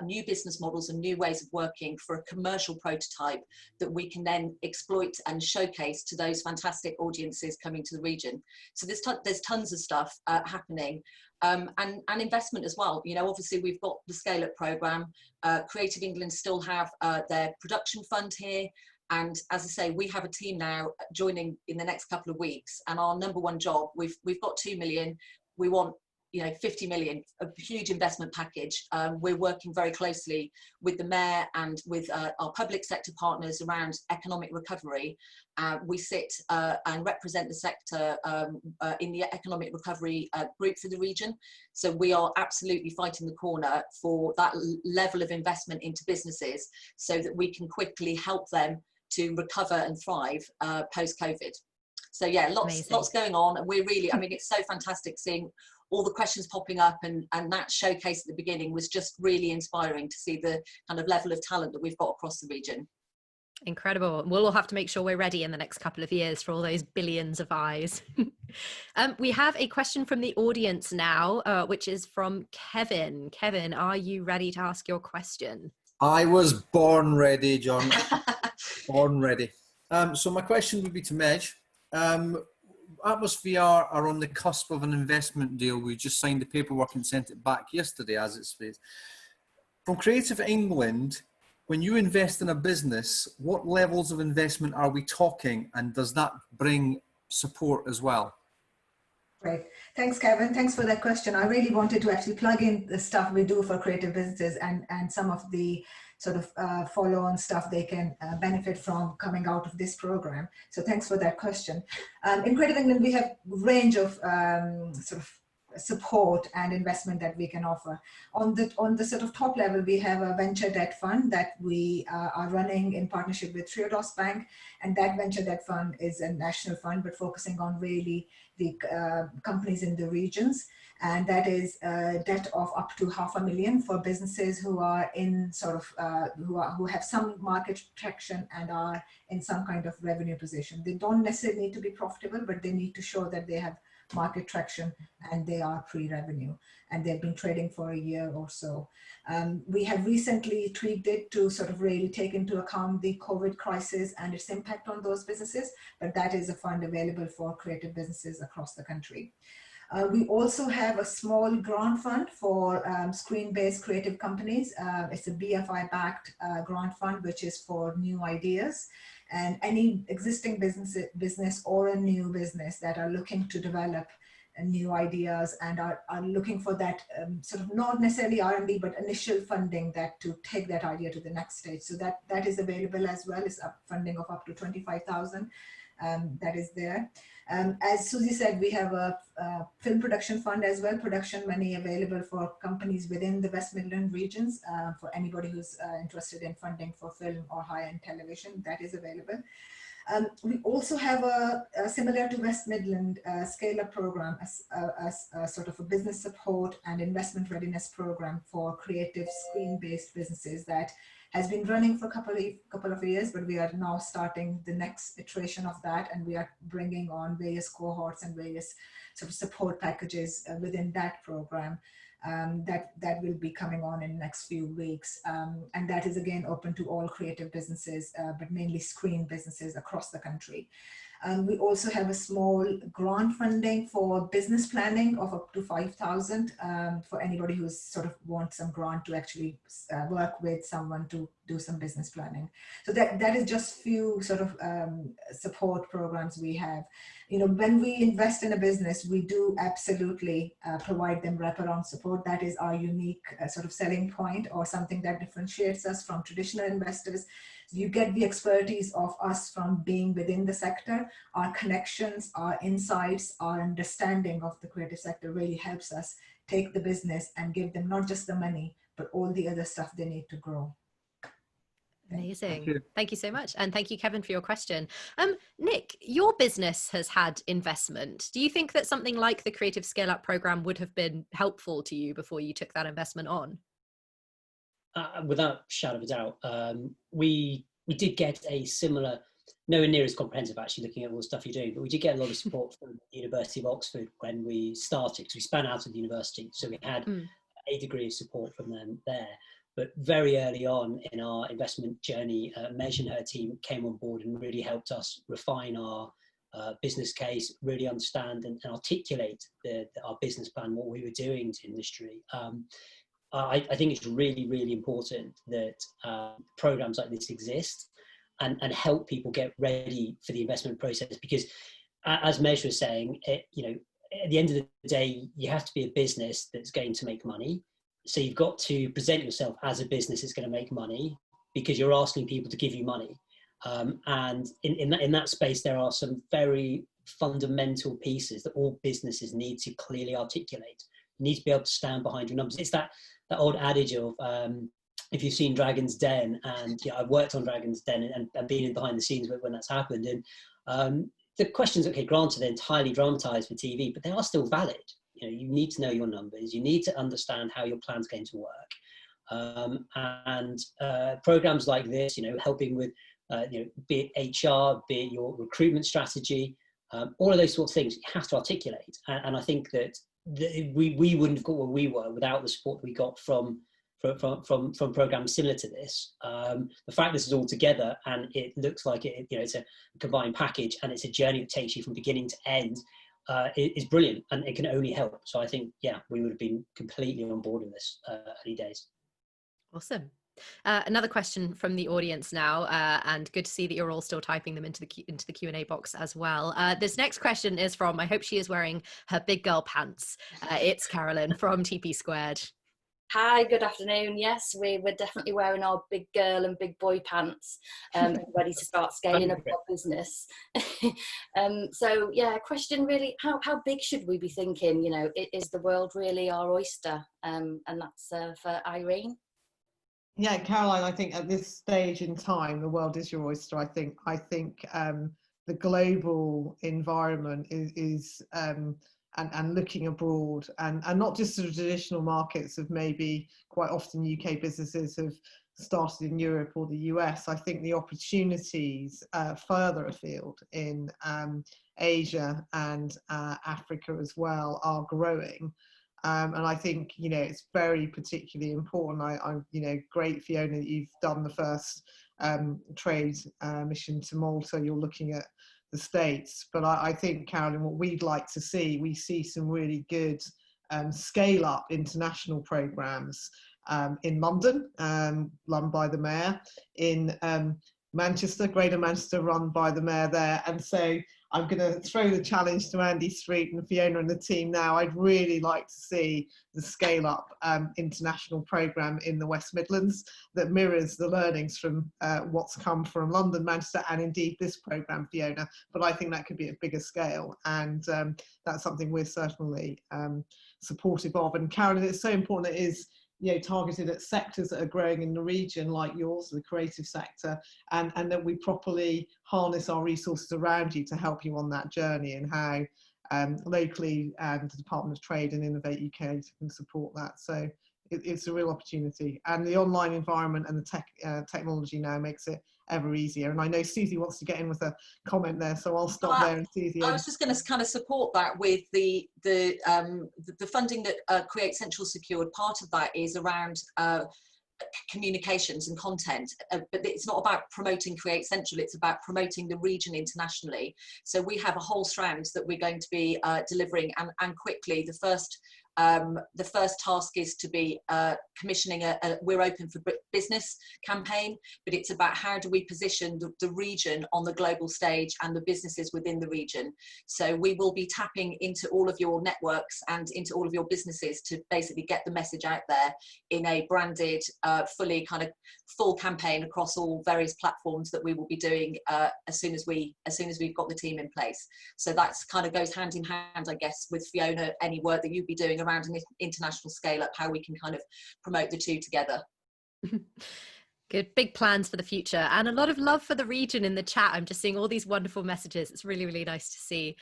S19: new business models and new ways of working for a commercial prototype that we can then exploit and showcase to those fantastic audiences coming to the region. So there's tons of stuff happening, and investment as well. Obviously we've got the Scaleup programme. Creative England still have their production fund here. And as I say, we have a team now joining in the next couple of weeks, and our number one job, we've got 2 million. We want 50 million, a huge investment package. We're working very closely with the Mayor and with our public sector partners around economic recovery. We sit and represent the sector in the economic recovery group for the region. So we are absolutely fighting the corner for that level of investment into businesses so that we can quickly help them to recover and thrive post-COVID. So yeah, lots going on. And we're really, it's so fantastic seeing all the questions popping up, and that showcase at the beginning was just really inspiring to see the kind of level of talent that we've got across the region.
S1: Incredible. We'll all have to make sure we're ready in the next couple of years for all those billions of eyes. We have a question from the audience now, which is from Kevin. Kevin, are you ready to ask your question?
S7: I was born ready, John. Born ready. So my question would be to Mej. Atmosphere are on the cusp of an investment deal. We just signed the paperwork and sent it back yesterday, as it's says. From Creative England, when you invest in a business, what levels of investment are we talking, and does that bring support as well?
S21: Great. Thanks, Kevin. Thanks for that question. I really wanted to actually plug in the stuff we do for creative businesses and some of the sort of follow-on stuff they can benefit from coming out of this program. So thanks for that question. In Creative England, we have a range of sort of support and investment that we can offer. On the sort of top level, we have a venture debt fund that we are running in partnership with Triodos Bank, and that venture debt fund is a national fund, but focusing on really the companies in the regions. And that is debt of up to $500,000 for businesses who are in sort of who have some market traction and are in some kind of revenue position. They don't necessarily need to be profitable, but they need to show that they have market traction and they are pre-revenue and they've been trading for a year or so. We have recently tweaked it to sort of really take into account the COVID crisis and its impact on those businesses, but that is a fund available for creative businesses across the country. We also have a small grant fund for screen-based creative companies. It's a BFI-backed grant fund, which is for new ideas. And any existing business or a new business that are looking to develop new ideas and are looking for that sort of not necessarily R&D, but initial funding that to take that idea to the next stage. So that is available as well. It's funding of up to 25,000. That is there. As Susie said, we have a film production fund as well, production money available for companies within the West Midlands regions, for anybody who's interested in funding for film or high-end television, that is available. We also have a similar to West Midland Scaleup program, as sort of a business support and investment readiness program for creative screen-based businesses that has been running for a couple of years, but we are now starting the next iteration of that, and we are bringing on various cohorts and various sort of support packages within that program. That will be coming on in the next few weeks. And that is again open to all creative businesses, but mainly screen businesses across the country. We also have a small grant funding for business planning of up to 5,000 for anybody who's sort of wants some grant to actually work with someone to do some business planning. So that is just few sort of support programs we have. You know, when we invest in a business, we do absolutely provide them wraparound support. That is our unique sort of selling point, or something that differentiates us from traditional investors. You get the expertise of us from being within the sector. Our connections, our insights, our understanding of the creative sector really helps us take the business and give them not just the money, but all the other stuff they need to grow.
S1: Amazing. Thank you so much. And thank you, Kevin, for your question. Nick, your business has had investment. Do you think that something like the Creative Scale-Up program would have been helpful to you before you took that investment on?
S20: Without shadow of a doubt. We did get a similar, nowhere near as comprehensive actually, looking at all the stuff you're doing, but we did get a lot of support from the University of Oxford when we started, because we span out of the university, so we had a degree of support from them there. But very early on in our investment journey, Mej and her team came on board and really helped us refine our business case, really understand and articulate our business plan, what we were doing to industry. I think it's really, really important that programs like this exist and help people get ready for the investment process, because as Mej was saying, you know, at the end of the day, you have to be a business that's going to make money. So you've got to present yourself as a business that's going to make money, because you're asking people to give you money. And in that space, there are some very fundamental pieces that all businesses need to clearly articulate. You need to be able to stand behind your numbers. It's that old adage of, if you've seen Dragon's Den, and you know, I've worked on Dragon's Den and been in behind the scenes when that's happened. And the questions, okay, granted, they're entirely dramatized for TV, but they are still valid. You know, you need to know your numbers. You need to understand how your plan's going to work. And programs like this, you know, helping with, you know, be it HR, be it your recruitment strategy, all of those sorts of things, you have to articulate. And I think that we wouldn't have got where we were without the support we got from programs similar to this. The fact this is all together and it looks like it, you know, it's a combined package and it's a journey that takes you from beginning to end, is brilliant, and it can only help. So I think, yeah, we would have been completely on board in this early days.
S1: Awesome. Another question from the audience now, and good to see that you're all still typing them into the Q&A box as well. This next question is from, I hope she is wearing her big girl pants. It's Carolyn from TP Squared.
S11: Hi, good afternoon. Yes, we're definitely wearing our big girl and big boy pants, ready to start scaling up our business. So yeah, question really, how big should we be thinking? You know, is the world really our oyster? And that's for Irene.
S22: Yeah, Caroline, I think at this stage in time, the world is your oyster. I think the global environment is and looking abroad and not just sort of traditional markets of maybe quite often UK businesses have started in Europe or the US. I think the opportunities further afield in Asia and Africa as well are growing. And I think, you know, it's very particularly important. I'm, you know, great, Fiona, that you've done the first trade mission to Malta. You're looking at the States. But I think, Carolyn, what we'd like to see, we see some really good scale-up international programs in London, run by the Mayor, in Manchester, Greater Manchester, run by the Mayor there. And so I'm going to throw the challenge to Andy Street and Fiona and the team now. I'd really like to see the Scaleup international programme in the West Midlands that mirrors the learnings from what's come from London, Manchester, and indeed this programme, Fiona. But I think that could be at a bigger scale, and that's something we're certainly supportive of. And Carolyn, it's so important it is, you know, targeted at sectors that are growing in the region like yours, the creative sector, and that we properly harness our resources around you to help you on that journey, and how locally and the Department of Trade and Innovate UK can support that. So it's a real opportunity, and the online environment and the technology now makes it ever easier. And I know Susie wants to get in with a comment there, so I'll stop there. And Susie,
S19: I was just going to kind of support that with the funding that Create Central secured. Part of that is around communications and content, but it's not about promoting Create Central, it's about promoting the region internationally. So we have a whole strand that we're going to be delivering, and quickly. The first task is to be commissioning a We're Open for Business campaign, but it's about how do we position the region on the global stage and the businesses within the region. So we will be tapping into all of your networks and into all of your businesses to basically get the message out there in a branded, fully kind of full campaign across all various platforms that we will be doing as soon as we've got the team in place. So that's kind of goes hand in hand, I guess, with Fiona, any work that you'd be doing around an international scale up, how we can kind of promote the two together.
S1: Good, big plans for the future, and a lot of love for the region in the chat. I'm just seeing all these wonderful messages. It's really, really nice to see.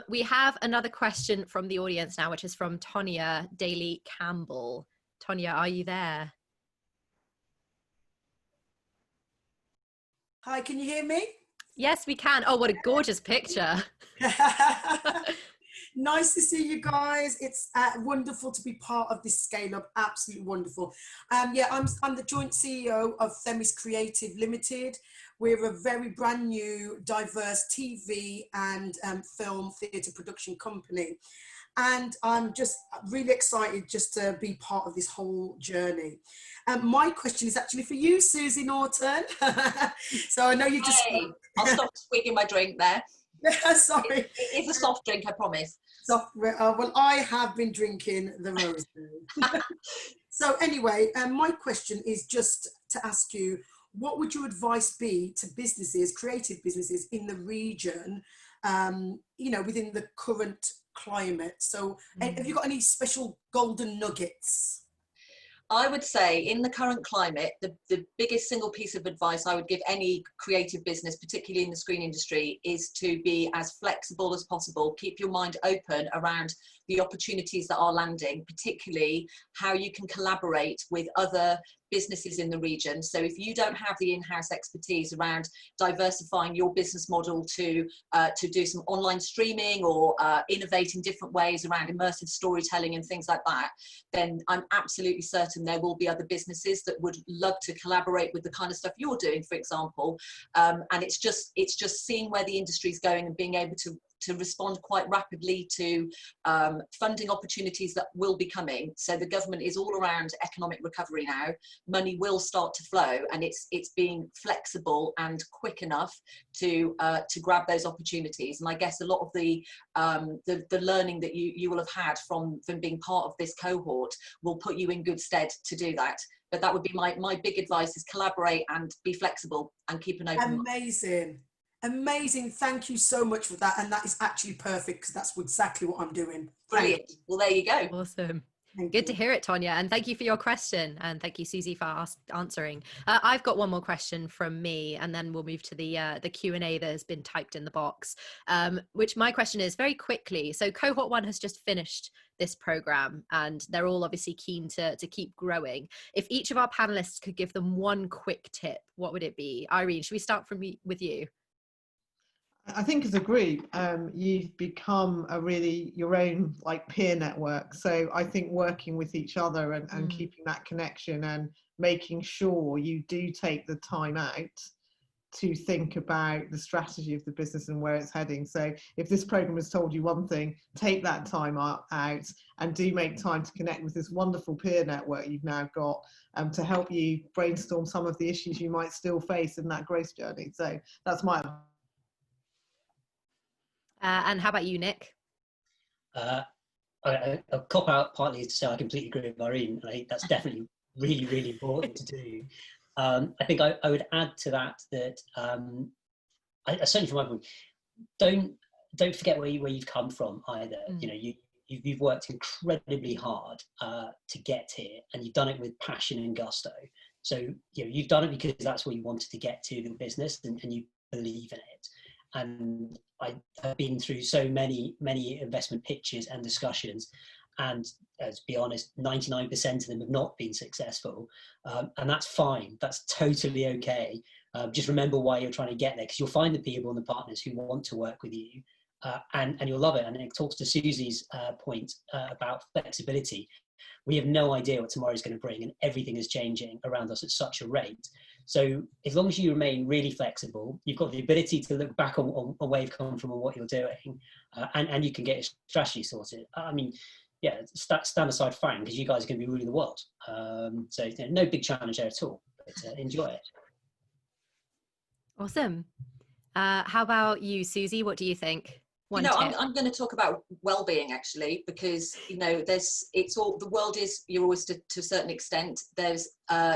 S1: We have another question from the audience now, which is from Tonya Daly Campbell. Tonya, are you there?
S12: Hi, can you hear me?
S1: Yes, we can. Oh, what a gorgeous picture.
S12: Nice to see you guys. It's wonderful to be part of this scale up. Absolutely wonderful. Yeah, I'm the joint CEO of Themis Creative Limited. We're a very brand new, diverse TV and film theatre production company. And I'm just really excited just to be part of this whole journey. My question is actually for you, Susie Norton. So I know you just...
S19: Hey, I'll stop squeaking my drink there.
S12: Sorry.
S19: It's a soft drink, I promise.
S12: Well, I have been drinking the rosemary. So anyway, my question is just to ask you, what would your advice be to businesses, creative businesses in the region, you know, within the current climate? So have you got any special golden nuggets?
S19: I would say in the current climate, the biggest single piece of advice I would give any creative business, particularly in the screen industry, is to be as flexible as possible. Keep your mind open around the opportunities that are landing, particularly how you can collaborate with other businesses in the region. So if you don't have the in-house expertise around diversifying your business model to do some online streaming or innovate in different ways around immersive storytelling and things like that, then I'm absolutely certain there will be other businesses that would love to collaborate with the kind of stuff you're doing, for example. And it's just seeing where the industry is going and being able to to respond quite rapidly to funding opportunities that will be coming. So the government is all around economic recovery now. Money will start to flow, and it's being flexible and quick enough to grab those opportunities. And I guess a lot of the learning that you will have had from being part of this cohort will put you in good stead to do that. But that would be my big advice, is collaborate and be flexible and keep an open mind.
S12: Amazing. Thank you so much for that. And that is actually perfect, because that's exactly what I'm doing.
S19: Brilliant. Well, there you go.
S1: Awesome. Good to hear it, Tonya. And thank you for your question. And thank you, Susie, for answering. I've got one more question from me, and then we'll move to the Q&A that has been typed in the box, which my question is very quickly. So cohort 1 has just finished this program, and they're all obviously keen to keep growing. If each of our panelists could give them one quick tip, what would it be? Irene, should we start with you?
S22: I think as a group, you've become your own like peer network. So I think working with each other and keeping that connection and making sure you do take the time out to think about the strategy of the business and where it's heading. So if this program has told you one thing, take that time out and do make time to connect with this wonderful peer network you've now got to help you brainstorm some of the issues you might still face in that growth journey. So that's my
S1: and how about you, Nick?
S20: I'll cop out partly to say I completely agree with Irene. I think that's definitely really, really important to do. I think I would add to that I certainly from my point, don't forget where you've come from either. You know, you've worked incredibly hard to get here, and you've done it with passion and gusto. So you know, you've done it because that's where you wanted to get to in the business, and you believe in it. And I have been through so many investment pitches and discussions, and to be honest, 99% of them have not been successful, and that's fine. That's totally okay. Just remember why you're trying to get there, because you'll find the people and the partners who want to work with you, and you'll love it. And it talks to Susie's point about flexibility. We have no idea what tomorrow is going to bring, and everything is changing around us at such a rate. So as long as you remain really flexible, you've got the ability to look back on where you've come from and what you're doing, and you can get your strategy sorted. I mean, yeah, stand aside fine, because you guys are going to be ruling the world. So you know, no big challenge there at all, but enjoy it.
S1: Awesome. How about you, Susie? What do you think?
S19: I'm going to talk about well-being, actually, because you know the world is you're always to a certain extent. There's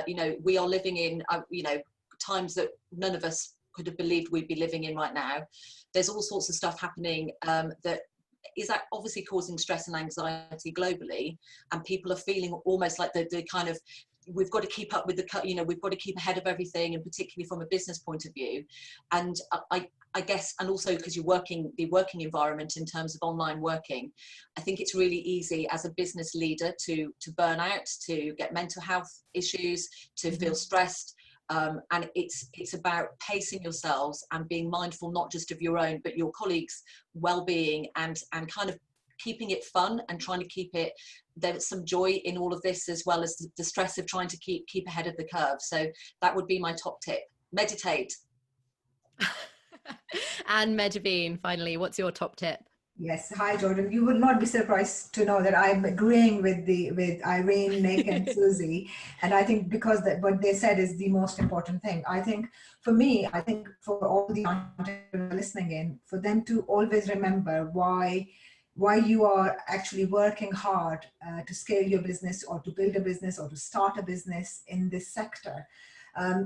S19: you know, we are living in you know, times that none of us could have believed we'd be living in right now. There's all sorts of stuff happening that is obviously causing stress and anxiety globally, and people are feeling almost like the kind of, we've got to keep up with you know, we've got to keep ahead of everything, and particularly from a business point of view. And I guess, and also because the working environment in terms of online working, I think it's really easy as a business leader to burn out, to get mental health issues, to feel stressed. And it's about pacing yourselves and being mindful not just of your own, but your colleagues' well-being, and kind of keeping it fun and trying to keep it, there's some joy in all of this, as well as the stress of trying to keep ahead of the curve. So that would be my top tip. Meditate.
S1: And Medjaveen, finally, what's your top tip?
S21: Yes, hi Jordan. You would not be surprised to know that I'm agreeing with Irene, Nick, and Susie, and I think because what they said is the most important thing. I think for me, I think for all the entrepreneurs listening in, for them to always remember why you are actually working hard to scale your business, or to build a business, or to start a business in this sector.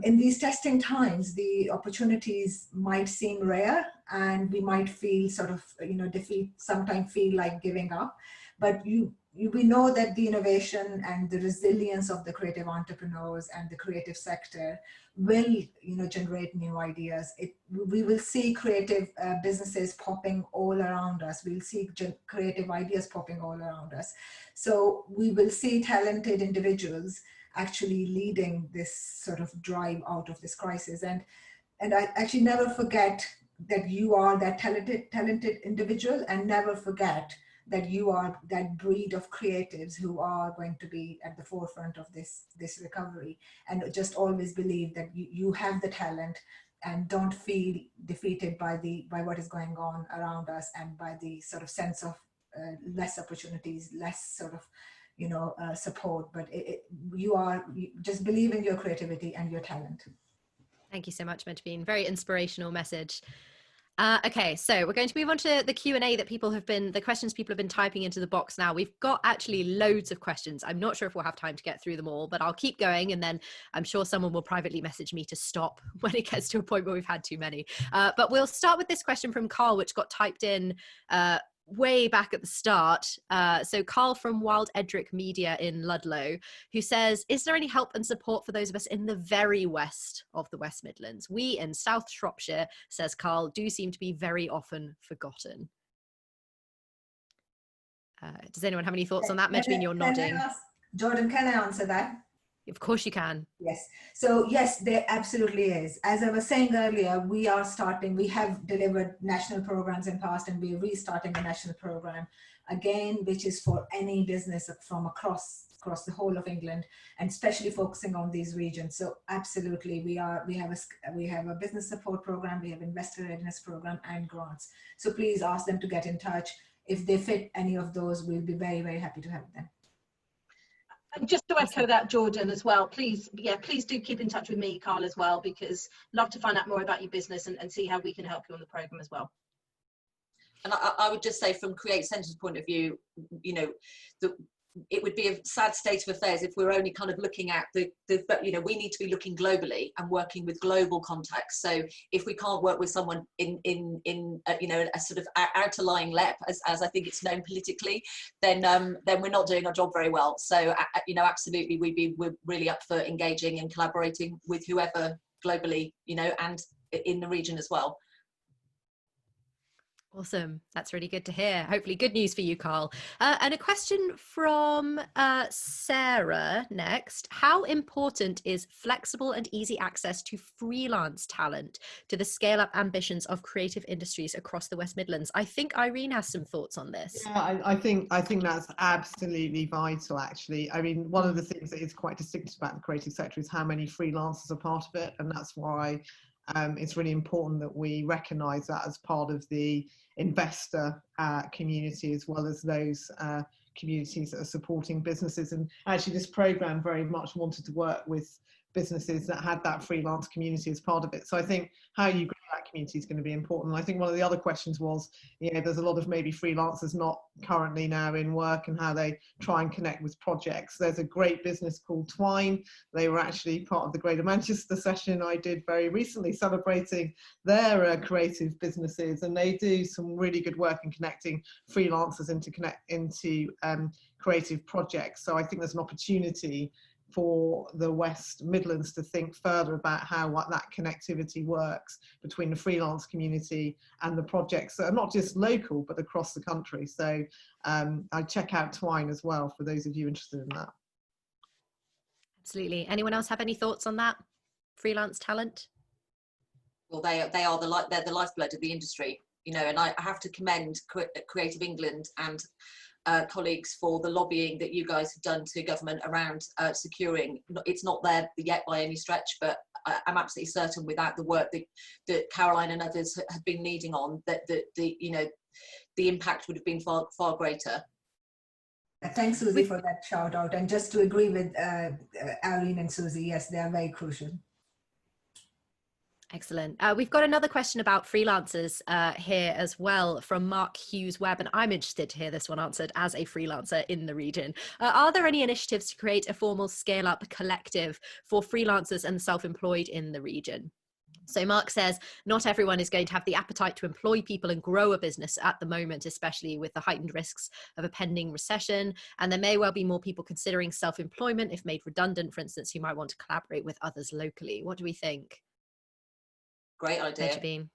S21: In these testing times, the opportunities might seem rare, and we might feel sort of, you know, defeat, sometimes feel like giving up. But we know that the innovation and the resilience of the creative entrepreneurs and the creative sector will, you know, generate new ideas. We will see creative businesses popping all around us. We'll see creative ideas popping all around us. So we will see talented individuals actually leading this sort of drive out of this crisis. And I actually never forget that you are that talented individual, and never forget that you are that breed of creatives who are going to be at the forefront of this recovery. And just always believe that you have the talent, don't feel defeated by what is going on around us, and by the sort of sense of less opportunities, less sort of support. But you just believe in your creativity and your talent.
S1: Thank you so much, Majbeen. Very inspirational message. Okay, so we're going to move on to the Q&A that the questions people have been typing into the box now. We've got actually loads of questions. I'm not sure if we'll have time to get through them all, but I'll keep going, and then I'm sure someone will privately message me to stop when it gets to a point where we've had too many. But we'll start with this question from Carl, which got typed in way back at the start. So Carl from Wild Edric Media in Ludlow, who says, is there any help and support for those of us in the very west of the West Midlands? We in South Shropshire, says Carl, do seem to be very often forgotten. Does anyone have any thoughts on that? Majbeen, you're nodding.
S21: Jordan, can I answer that?
S1: Of course you can.
S21: Yes. So yes, there absolutely is. As I was saying earlier, we have delivered national programs in past, and we're restarting a national program again, which is for any business from across the whole of England, and especially focusing on these regions. So absolutely, we have a business support program, we have investor readiness program, and grants. So please ask them to get in touch. If they fit any of those, we'll be very, very happy to help them.
S2: And just to echo that, Jordan, as well, please do keep in touch with me, Carl, as well, because I'd love to find out more about your business and see how we can help you on the program as well.
S19: And I would just say, from Create Centre's point of view, it would be a sad state of affairs if we're only kind of looking at we need to be looking globally and working with global contacts. So if we can't work with someone in a sort of outerlying LEP, as I think it's known politically, then we're not doing our job very well. So absolutely, we're really up for engaging and collaborating with whoever globally, and in the region as well.
S1: Awesome. That's really good to hear. Hopefully good news for you, Carl. And a question from Sarah next. How important is flexible and easy access to freelance talent to the scale-up ambitions of creative industries across the West Midlands? I think Irene has some thoughts on this.
S22: Yeah, I think that's absolutely vital, actually. I mean, one of the things that is quite distinctive about the creative sector is how many freelancers are part of it, and that's why it's really important that we recognise that as part of the investor community, as well as those communities that are supporting businesses. And actually this programme very much wanted to work with businesses that had that freelance community as part of it. So I think how you grow that community is going to be important. And I think one of the other questions was, there's a lot of maybe freelancers not currently now in work, and how they try and connect with projects. There's a great business called Twine. They were actually part of the Greater Manchester session I did very recently, celebrating their creative businesses, and they do some really good work in connecting freelancers into creative projects. So I think there's an opportunity for the West Midlands to think further about how that connectivity works between the freelance community and the projects that are not just local but across the country. So I check out Twine as well for those of you interested in that.
S1: Absolutely. Anyone else have any thoughts on that? Freelance talent?
S19: Well, they're the lifeblood of the industry, and I have to commend Creative England and colleagues for the lobbying that you guys have done to government around securing. It's not there yet by any stretch, but I'm absolutely certain without the work that Caroline and others have been leading on, that the impact would have been far greater.
S21: Thanks, Susie, for that shout out. And just to agree with Irene and Susie, yes, they are very crucial.
S1: Excellent. We've got another question about freelancers here as well from Mark Hughes Webb, and I'm interested to hear this one answered as a freelancer in the region. Are there any initiatives to create a formal scale-up collective for freelancers and self-employed in the region? So Mark says, not everyone is going to have the appetite to employ people and grow a business at the moment, especially with the heightened risks of a pending recession. And there may well be more people considering self-employment if made redundant, for instance, who might want to collaborate with others locally. What do we think?
S19: Great idea.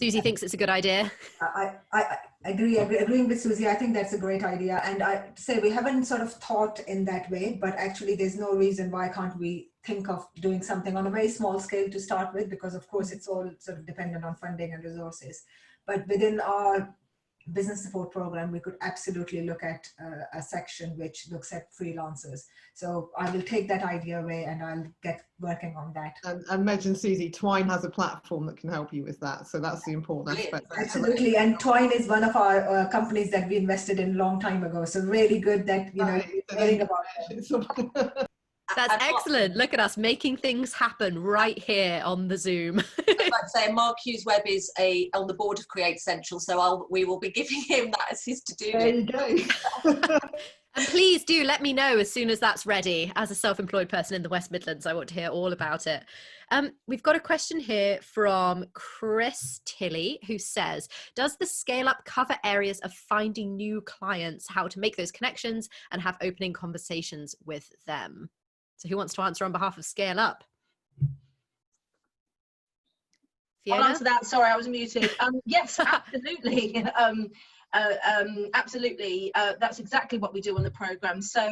S1: Susie thinks it's a good idea.
S21: I agree. Agreeing with Susie, I think that's a great idea. And I say we haven't sort of thought in that way, but actually there's no reason why can't we think of doing something on a very small scale to start with, because of course it's all sort of dependent on funding and resources. But within our business support program, we could absolutely look at a section which looks at freelancers. So I will take that idea away and I'll get working on that.
S22: And Meg and Susie, Twine has a platform that can help you with that. So that's the important aspect.
S21: Absolutely. And Twine is one of our companies that we invested in a long time ago. So really good that, you know, you're hearing about it.
S1: That's excellent. Look at us making things happen right here on the Zoom.
S19: I was about to say, Mark Hughes Webb is on the board of Create Central, so we will be giving him that as his to-do list.
S22: There you go.
S1: And please do let me know as soon as that's ready. As a self-employed person in the West Midlands, I want to hear all about it. We've got a question here from Chris Tilley, who says, does the Scaleup cover areas of finding new clients, how to make those connections and have opening conversations with them? So who wants to answer on behalf of Scaleup?
S2: Fiona? I'll answer that. Sorry, I was muted. Yes, absolutely. Absolutely, that's exactly what we do on the program. So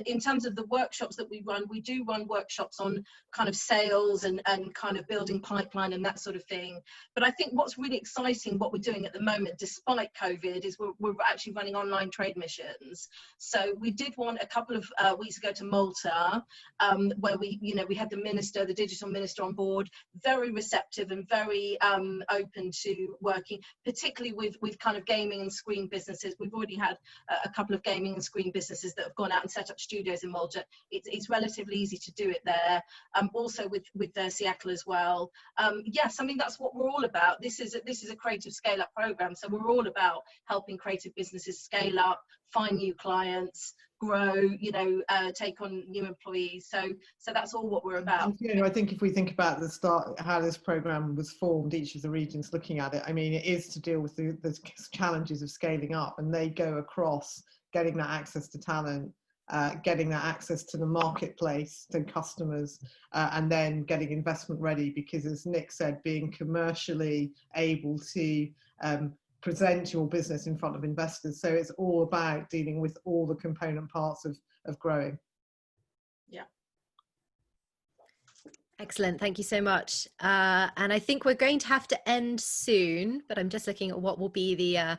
S2: in terms of the workshops that we run, we do run workshops on kind of sales and kind of building pipeline and that sort of thing. But I think what's really exciting, what we're doing at the moment, despite COVID, is we're actually running online trade missions. So we did one a couple of weeks ago to Malta, where we had the digital minister on board, very receptive and very open to working, particularly with kind of gaming and screen businesses. We've already had a couple of gaming and screen businesses that have gone out and set up studios in Malta. It's relatively easy to do it there. Also with Seattle as well. Yes, I mean, that's what we're all about. This is a creative scale up program, so we're all about helping creative businesses scale up, find new clients, grow, take on new employees. So that's all what we're about.
S22: And, I think if we think about the start, how this program was formed, each of the regions looking at it, I mean, it is to deal with the challenges of scaling up, and they go across getting that access to talent, getting that access to the marketplace, to customers, and then getting investment ready, because as Nick said, being commercially able to present your business in front of investors. So it's all about dealing with all the component parts of growing.
S2: Yeah.
S1: Excellent. Thank you so much. And I think we're going to have to end soon, but I'm just looking at what will be the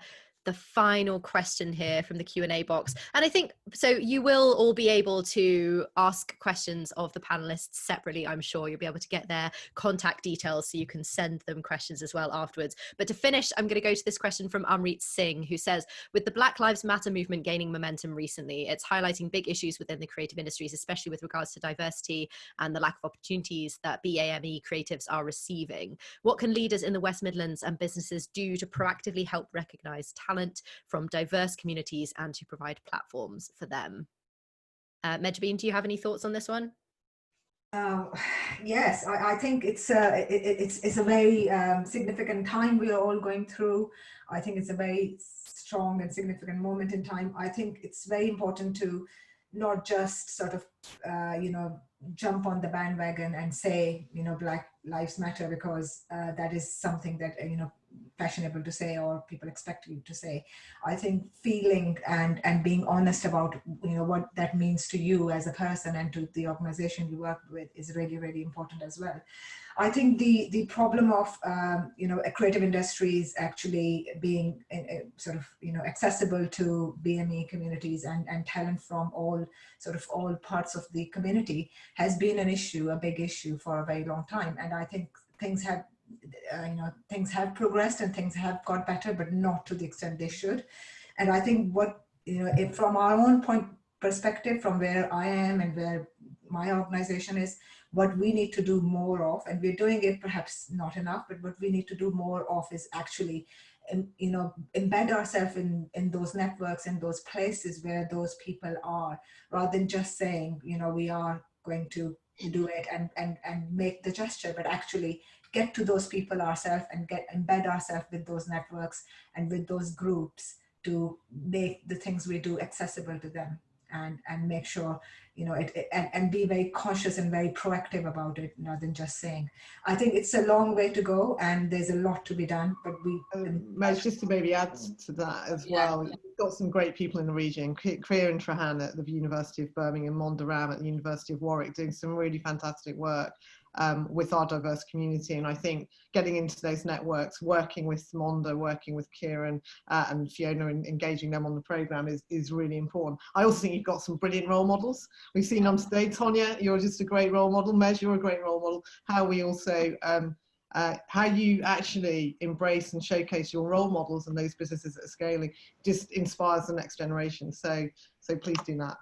S1: final question here from the Q&A box. And I think, so you will all be able to ask questions of the panelists separately. I'm sure you'll be able to get their contact details so you can send them questions as well afterwards. But to finish, I'm going to go to this question from Amrit Singh, who says, with the Black Lives Matter movement gaining momentum recently, it's highlighting big issues within the creative industries, especially with regards to diversity and the lack of opportunities that BAME creatives are receiving. What can leaders in the West Midlands and businesses do to proactively help recognise talent from diverse communities and to provide platforms for them? Medjabeen, do you have any thoughts on this one?
S21: Yes, I think it's a very significant time we are all going through. I think it's a very strong and significant moment in time. I think it's very important to not just sort of jump on the bandwagon and say Black Lives Matter, because that is something that fashionable to say or people expect you to say. I think feeling and being honest about what that means to you as a person and to the organization you work with is really, really important as well. I think the problem of creative industries actually being accessible to BME communities and talent from all parts of the community has been an issue, a big issue for a very long time. And I think things have progressed and things have got better, but not to the extent they should. And I think if from our own perspective, from where I am and where my organization is, what we need to do more of, and we're doing it perhaps not enough, but what we need to do more of is actually embed ourselves in those networks and those places where those people are, rather than just saying we are going to do it and make the gesture, but actually get to those people ourselves and embed ourselves with those networks and with those groups to make the things we do accessible to them, and make sure you know, and be very cautious and very proactive about it rather than just saying. I think it's a long way to go and there's a lot to be done, but
S22: Maj, just to maybe add to that as well, we've got some great people in the region. Kriya and Trahan at the University of Birmingham, Mondaram at the University of Warwick, doing some really fantastic work with our diverse community. And I think getting into those networks, working with Monda, working with Kieran and Fiona, and engaging them on the programme is really important. I also think you've got some brilliant role models. We've seen them today. Tonya, you're just a great role model. Mej, you're a great role model. How we also, how you actually embrace and showcase your role models and those businesses that are scaling just inspires the next generation. So please do that.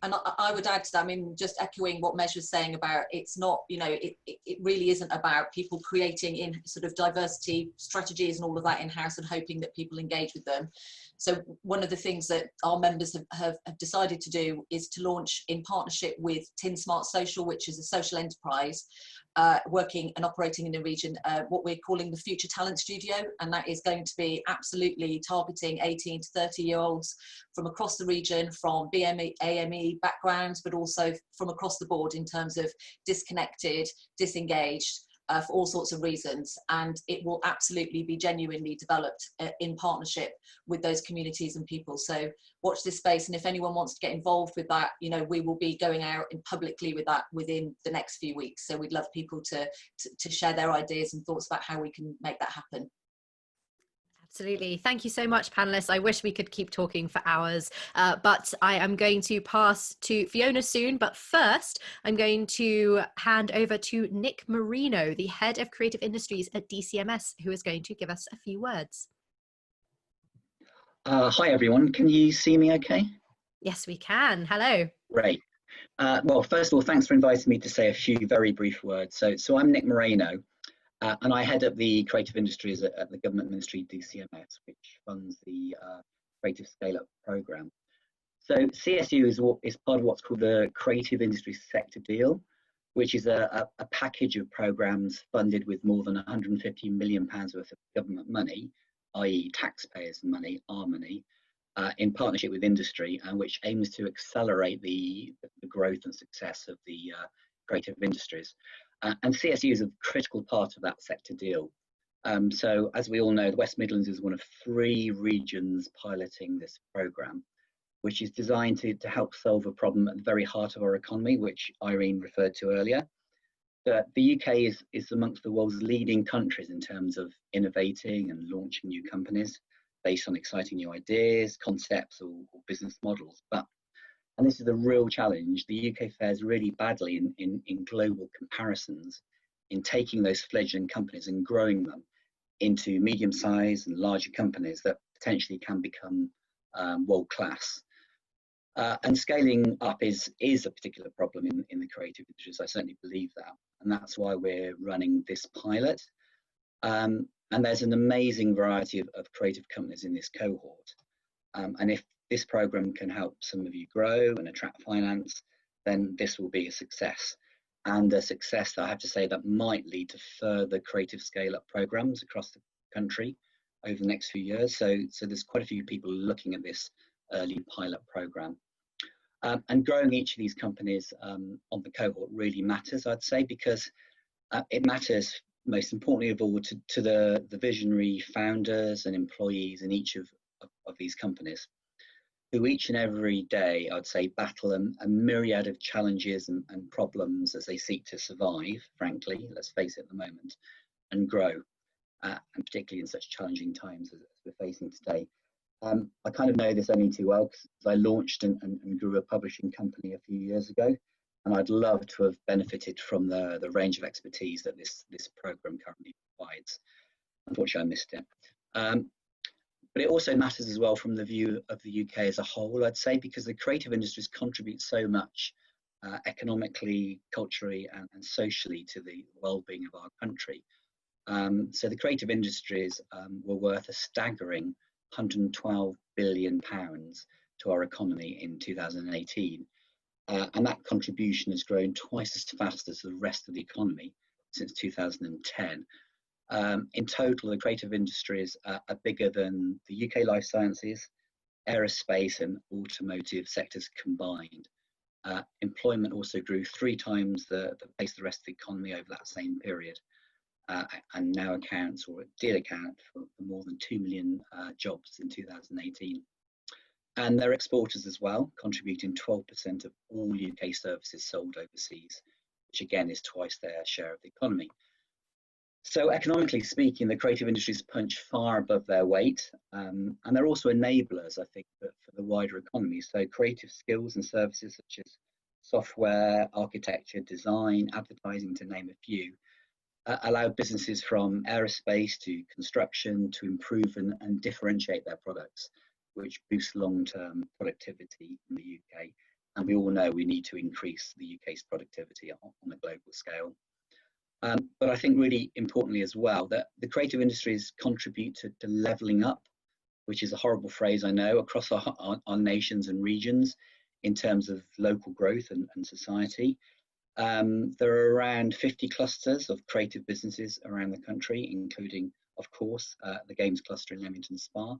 S19: And I would add to that, I mean, just echoing what Mej was saying about, it's not, you know, it really isn't about people creating in sort of diversity strategies and all of that in-house and hoping that people engage with them. So one of the things that our members have decided to do is to launch in partnership with Tin Smart Social, which is a social enterprise working and operating in the region, what we're calling the Future Talent Studio. And that is going to be absolutely targeting 18 to 30-year-olds from across the region, from BME, AME backgrounds, but also from across the board in terms of disconnected, disengaged, for all sorts of reasons. And it will absolutely be genuinely developed in partnership with those communities and people. So watch this space. And if anyone wants to get involved with that, you know, we will be going out in publicly with that within the next few weeks. So we'd love people to share their ideas and thoughts about how we can make that happen.
S1: Absolutely. Thank you so much, panelists. I wish we could keep talking for hours, but I am going to pass to Fiona soon. But first, I'm going to hand over to Nick Marino, the Head of Creative Industries at DCMS, who is going to give us a few words.
S10: Hi, everyone. Can you see me okay?
S1: Yes, we can. Hello.
S10: Great. Well, first of all, thanks for inviting me to say a few very brief words. So I'm Nick Moreno. And I head up the creative industries at the government ministry DCMS, which funds the Creative Scaleup programme. So CSU is part of what's called the Creative Industries Sector Deal, which is a package of programmes funded with more than £150 million worth of government money, i.e. taxpayers' money, our money, in partnership with industry, and which aims to accelerate the growth and success of the creative industries. And CSU is a critical part of that sector deal. So as we all know, the West Midlands is one of 3 regions piloting this programme, which is designed to help solve a problem at the very heart of our economy, which Irene referred to earlier. That the UK is amongst the world's leading countries in terms of innovating and launching new companies based on exciting new ideas, concepts or business models. And this is a real challenge, the UK fares really badly in global comparisons in taking those fledgling companies and growing them into medium-sized and larger companies that potentially can become world-class. And scaling up is a particular problem in the creative industries. I certainly believe that. And that's why we're running this pilot. And there's an amazing variety of creative companies in this cohort. And if this program can help some of you grow and attract finance, then this will be a success. And a success that I have to say that might lead to further creative scale-up programs across the country over the next few years. So there's quite a few people looking at this early pilot program. And growing each of these companies on the cohort really matters, I'd say, because it matters most importantly of all to the visionary founders and employees in each of these companies, who each and every day, I'd say, battle a myriad of challenges and problems as they seek to survive, frankly, let's face it at the moment, and grow, and particularly in such challenging times as we're facing today. I kind of know this only too well because I launched and grew a publishing company a few years ago, and I'd love to have benefited from the range of expertise that this program currently provides. Unfortunately, I missed it. But it also matters as well from the view of the UK as a whole, I'd say, because the creative industries contribute so much economically, culturally, and socially to the well-being of our country. So the creative industries were worth a staggering £112 billion to our economy in 2018. And that contribution has grown twice as fast as the rest of the economy since 2010. In total, the creative industries are bigger than the UK life sciences, aerospace and automotive sectors combined. employment also grew 3 times the pace of the rest of the economy over that same period, and now accounts, or it did account, for more than 2 million jobs in 2018. And they're exporters as well, contributing 12% of all UK services sold overseas, which again is twice their share of the economy. So economically speaking, the creative industries punch far above their weight, and they're also enablers, I think, for the wider economy. So creative skills and services such as software, architecture, design, advertising, to name a few, allow businesses from aerospace to construction to improve and differentiate their products, which boosts long-term productivity in the UK. And we all know we need to increase the UK's productivity on a global scale. But I think really importantly as well, that the creative industries contribute to levelling up, which is a horrible phrase, I know, across our nations and regions in terms of local growth and society. There are around 50 clusters of creative businesses around the country, including, of course, the Games Cluster in Leamington Spa,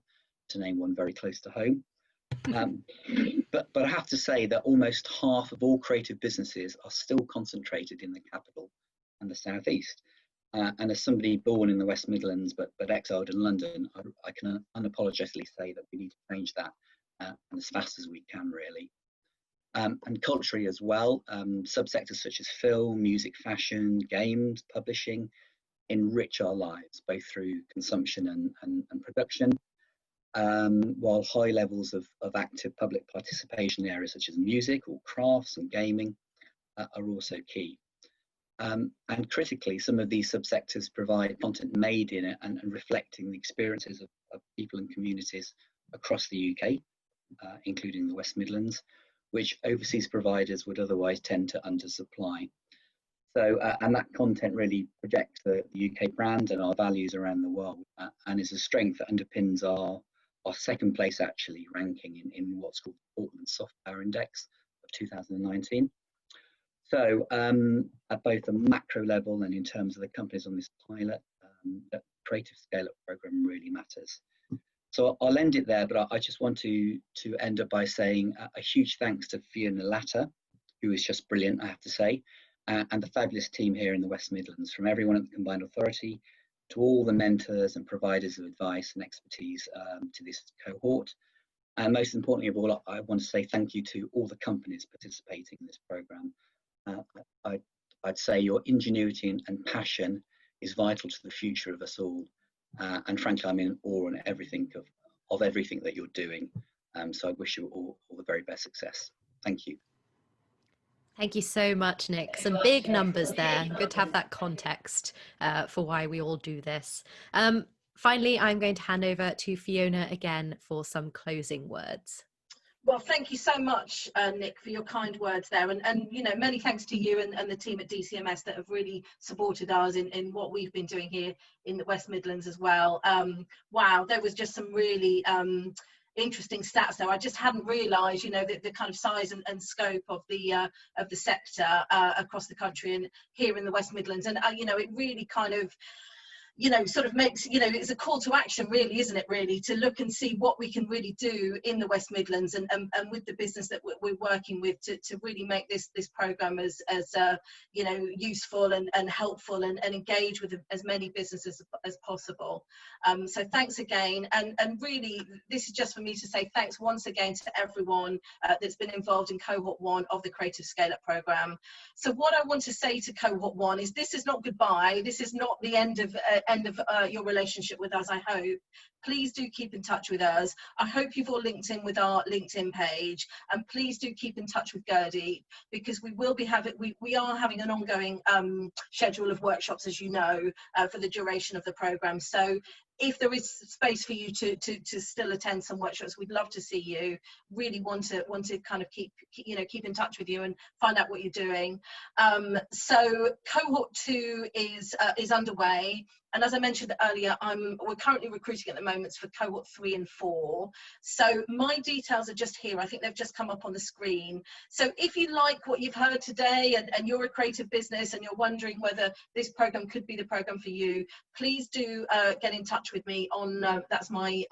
S10: to name one very close to home. But I have to say that almost half of all creative businesses are still concentrated in the capital and the southeast. And as somebody born in the West Midlands but exiled in London, I can unapologetically say that we need to change that as fast as we can, really. And culturally as well, subsectors such as film, music, fashion, games, publishing enrich our lives, both through consumption and production, while high levels of active public participation in areas such as music or crafts and gaming are also key. And critically, some of these subsectors provide content made in it and reflecting the experiences of people and communities across the UK, including the West Midlands, which overseas providers would otherwise tend to undersupply. So, and that content really projects the UK brand and our values around the world, and is a strength that underpins our second place, actually, ranking in what's called the Portland Soft Power Index of 2019. So at both the macro level and in terms of the companies on this pilot, the Creative Scale-Up program really matters. So I'll end it there, but I just want to end up by saying a huge thanks to Fiona Latter, who is just brilliant, I have to say, and the fabulous team here in the West Midlands, from everyone at the Combined Authority to all the mentors and providers of advice and expertise to this cohort. And most importantly of all, I want to say thank you to all the companies participating in this program. I'd say your ingenuity and passion is vital to the future of us all. And frankly, I'm in awe on everything of everything that you're doing. So I wish you all the very best success. Thank you.
S1: Thank you so much, Nick. Some big numbers there. Good to have that context for why we all do this. Finally, I'm going to hand over to Fiona again for some closing words.
S2: Well, thank you so much, Nick, for your kind words there. And you know, many thanks to you and the team at DCMS that have really supported us in what we've been doing here in the West Midlands as well. Wow, there was just some really interesting stats there. I just hadn't realised, you know, the kind of size and scope of the sector across the country and here in the West Midlands. And, you know, it really kind of, you know, sort of makes, you know, it's a call to action, really, isn't it, really, to look and see what we can really do in the West Midlands and with the business that we're working with to really make this programme as you know, useful and helpful and engage with as many businesses as possible. So thanks again, and really this is just for me to say thanks once again to everyone that's been involved in cohort 1 of the Creative Scale-Up programme. So what I want to say to cohort 1 is this is not goodbye, this is not the end of your relationship with us, I hope. Please do keep in touch with us. I hope you've all linked in with our LinkedIn page, and please do keep in touch with Gertie, because we will be having, we are having an ongoing schedule of workshops, as you know, for the duration of the programme. So if there is space for you to still attend some workshops, we'd love to see you. Really want to kind of keep in touch with you and find out what you're doing. So cohort 2 is underway, and as I mentioned earlier, we're currently recruiting at the moment for cohort 3 and 4. So my details are just here. I think they've just come up on the screen. So if you like what you've heard today and you're a creative business and you're wondering whether this program could be the program for you, please do get in touch touch with me on, that's my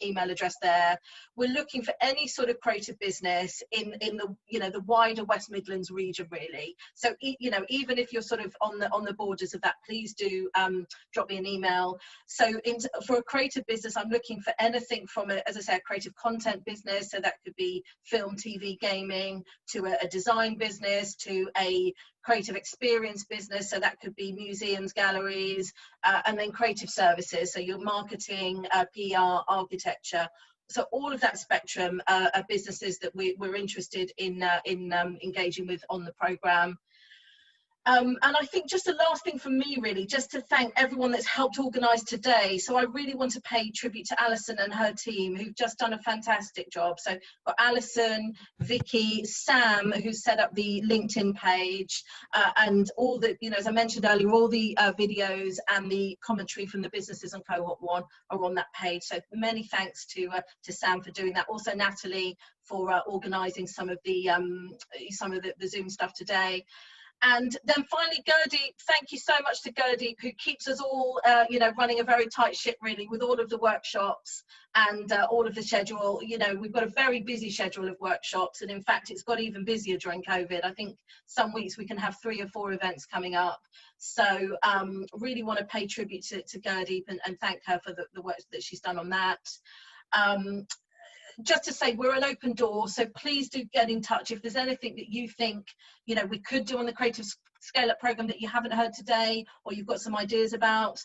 S2: email address there. We're looking for any sort of creative business in the, you know, the wider West Midlands region, really. So, you know, even if you're sort of on the borders of that, please do drop me an email. So for a creative business, I'm looking for anything from, as I say, a creative content business. So that could be film, TV, gaming, to a design business, to a creative experience business. So that could be museums, galleries, and then creative services. So your marketing, PR, architecture. So all of that spectrum are businesses that we're interested in engaging with on the programme. And I think just the last thing from me, really, just to thank everyone that's helped organise today. So I really want to pay tribute to Alison and her team, who've just done a fantastic job. So got Alison, Vicky, Sam, who set up the LinkedIn page, and all the, you know, as I mentioned earlier, all the videos and the commentary from the businesses on Cohort 1 are on that page. So many thanks to Sam for doing that. Also Natalie for organising some of the Zoom stuff today. And then finally, Gurdeep, thank you so much to Gurdeep, who keeps us all, you know, running a very tight ship, really, with all of the workshops and all of the schedule. You know, we've got a very busy schedule of workshops, and in fact, it's got even busier during COVID. I think some weeks we can have 3 or 4 events coming up. So really want to pay tribute to Gurdeep and thank her for the work that she's done on that. Just to say, we're an open door, so please do get in touch if there's anything that you think, you know, we could do on the Creative Scale-Up program that you haven't heard today, or you've got some ideas about.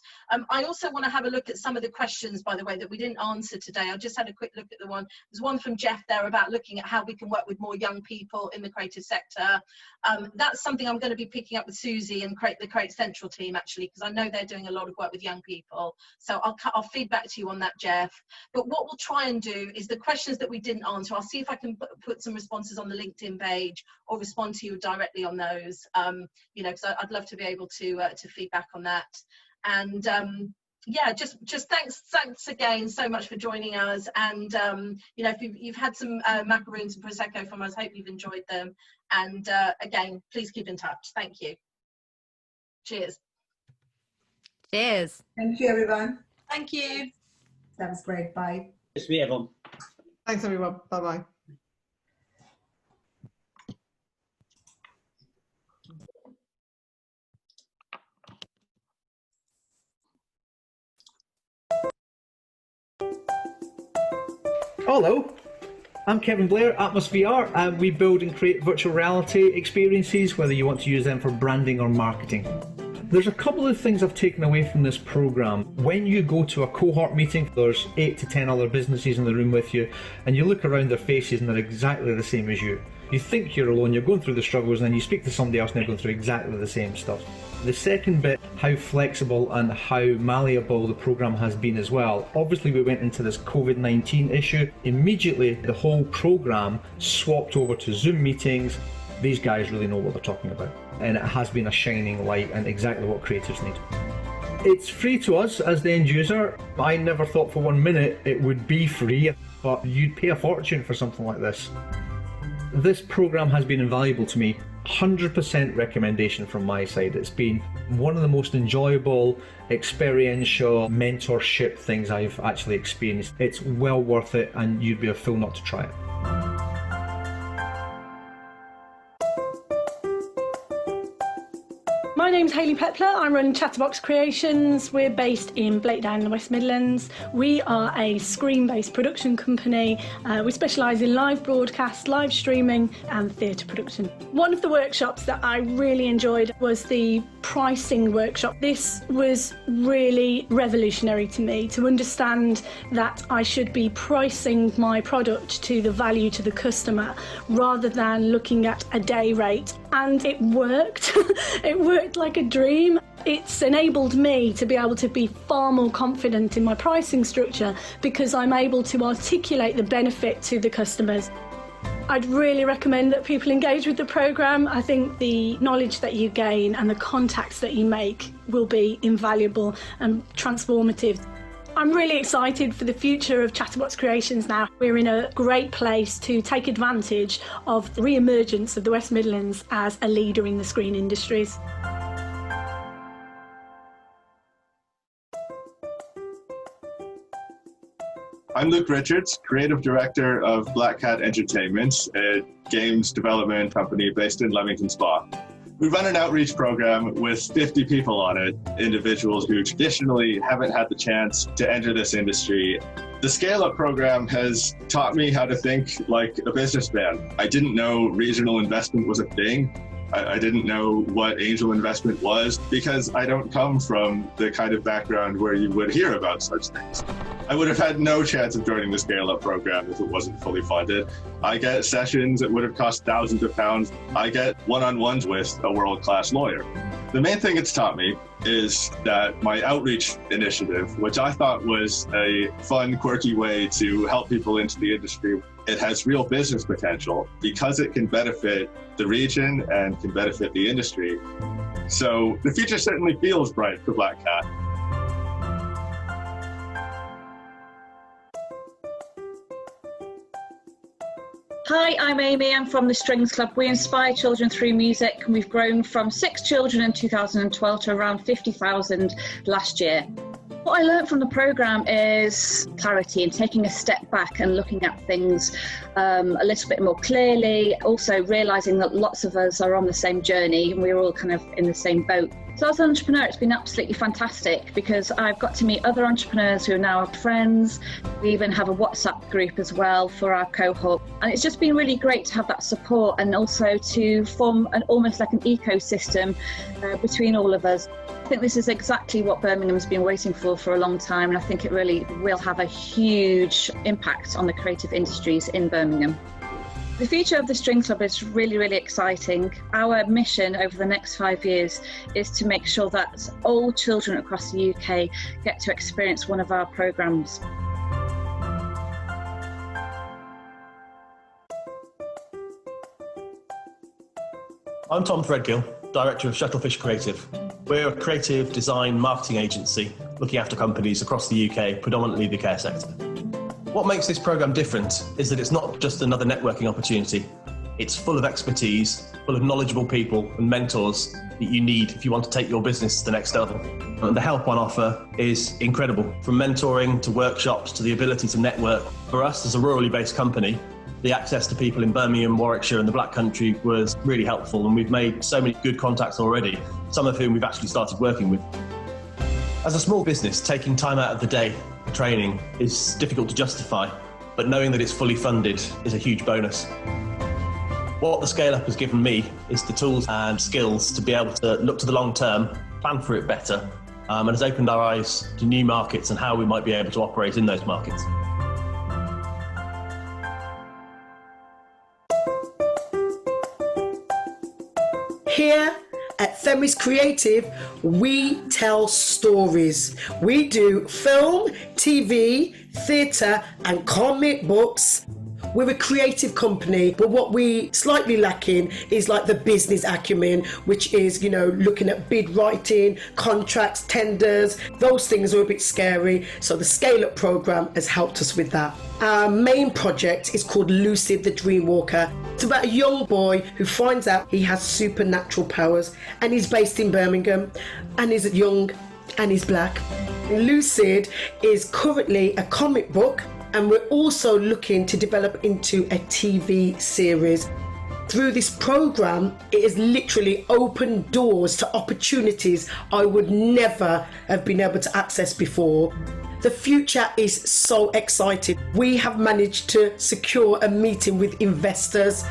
S2: I also want to have a look at some of the questions, by the way, that we didn't answer today. I just had a quick look at the one. There's one from Jeff there about looking at how we can work with more young people in the creative sector. That's something I'm going to be picking up with Susie and the Create Central team, actually, because I know they're doing a lot of work with young people. So I'll feed back to you on that, Jeff. But what we'll try and do is the questions that we didn't answer, I'll see if I can put some responses on the LinkedIn page or respond to you directly on those. You know, because I'd love to be able to feedback on that. And yeah, just thanks again so much for joining us. And you know, if you've had some macaroons and prosecco from us, hope you've enjoyed them. And again, please keep in touch. Thank you. Cheers.
S1: Cheers.
S21: Thank you, everyone.
S19: Thank you.
S21: That was great. Bye.
S20: Just meet everyone.
S22: Thanks, everyone. Bye-bye.
S17: Hello, I'm Kevin Blair, Atmos VR, and we build and create virtual reality experiences, whether you want to use them for branding or marketing. There's a couple of things I've taken away from this program. When you go to a cohort meeting, there's 8 to 10 other businesses in the room with you, and you look around their faces and they're exactly the same as you. You think you're alone, you're going through the struggles, and then you speak to somebody else and they're going through exactly the same stuff. The second bit, how flexible and how malleable the program has been as well. Obviously we went into this COVID-19 issue. Immediately the whole program swapped over to Zoom meetings. These guys really know what they're talking about. And it has been a shining light and exactly what creatives need. It's free to us as the end user. I never thought for 1 minute it would be free, but you'd pay a fortune for something like this. This program has been invaluable to me. 100% recommendation from my side. It's been one of the most enjoyable, experiential mentorship things I've actually experienced. It's well worth it, and you'd be a fool not to try it.
S13: My name's Hayley Pepler. I'm running Chatterbox Creations. We're based in Blakedown in the West Midlands. We are a screen-based production company. We specialise in live broadcast, live streaming and theatre production. One of the workshops that I really enjoyed was the pricing workshop. This was really revolutionary to me, to understand that I should be pricing my product to the value to the customer rather than looking at a day rate. And it worked. It worked like a dream. It's enabled me to be able to be far more confident in my pricing structure because I'm able to articulate the benefit to the customers. I'd really recommend that people engage with the programme. I think the knowledge that you gain and the contacts that you make will be invaluable and transformative. I'm really excited for the future of Chatterbox Creations now. We're in a great place to take advantage of the re-emergence of the West Midlands as a leader in the screen industries.
S14: I'm Luke Richards, Creative Director of Black Cat Entertainment, a games development company based in Leamington Spa. We run an outreach program with 50 people on it, individuals who traditionally haven't had the chance to enter this industry. The Scaleup program has taught me how to think like a businessman. I didn't know regional investment was a thing. I didn't know what angel investment was because I don't come from the kind of background where you would hear about such things. I would have had no chance of joining the Scaleup program if it wasn't fully funded. I get sessions that would have cost thousands of pounds. I get one-on-ones with a world-class lawyer. The main thing it's taught me is that my outreach initiative, which I thought was a fun, quirky way to help people into the industry, it has real business potential because it can benefit the region and can benefit the industry. So the future certainly feels bright for Black Cat.
S16: Hi, I'm Amy. I'm from the Strings Club. We inspire children through music, and we've grown from 6 children in 2012 to around 50,000 last year. What I learned from the programme is clarity and taking a step back and looking at things a little bit more clearly. Also realising that lots of us are on the same journey and we're all kind of in the same boat. So as an entrepreneur, it's been absolutely fantastic because I've got to meet other entrepreneurs who are now our friends. We even have a WhatsApp group as well for our cohort. And it's just been really great to have that support and also to form almost like an ecosystem between all of us. I think this is exactly what Birmingham's been waiting for a long time, and I think it really will have a huge impact on the creative industries in Birmingham. The future of the Strings Club is really, really exciting. Our mission over the next 5 years is to make sure that all children across the UK get to experience one of our programmes.
S5: I'm Tom Threadgill, Director of Shuttlefish Creative. We're a creative design marketing agency looking after companies across the UK, predominantly the care sector. What makes this programme different is that it's not just another networking opportunity. It's full of expertise, full of knowledgeable people and mentors that you need if you want to take your business to the next level. And the help on offer is incredible, from mentoring to workshops to the ability to network. For us as a rurally based company, the access to people in Birmingham, Warwickshire and the Black Country was really helpful, and we've made so many good contacts already, some of whom we've actually started working with. As a small business, taking time out of the day for training is difficult to justify, but knowing that it's fully funded is a huge bonus. What the Scaleup has given me is the tools and skills to be able to look to the long term, plan for it better, and has opened our eyes to new markets and how we might be able to operate in those markets.
S3: Here at Thurs Creative, we tell stories. We do film, TV, theatre and comic books. We're a creative company, but what we slightly lack in is like the business acumen, which is, looking at bid writing, contracts, tenders. Those things are a bit scary. So the Scaleup program has helped us with that. Our main project is called Lucid the Dreamwalker. It's about a young boy who finds out he has supernatural powers, and he's based in Birmingham, and he's young, and he's black. Lucid is currently a comic book, and we're also looking to develop into a TV series. Through this program, it has literally opened doors to opportunities I would never have been able to access before. The future is so exciting. We have managed to secure a meeting with investors.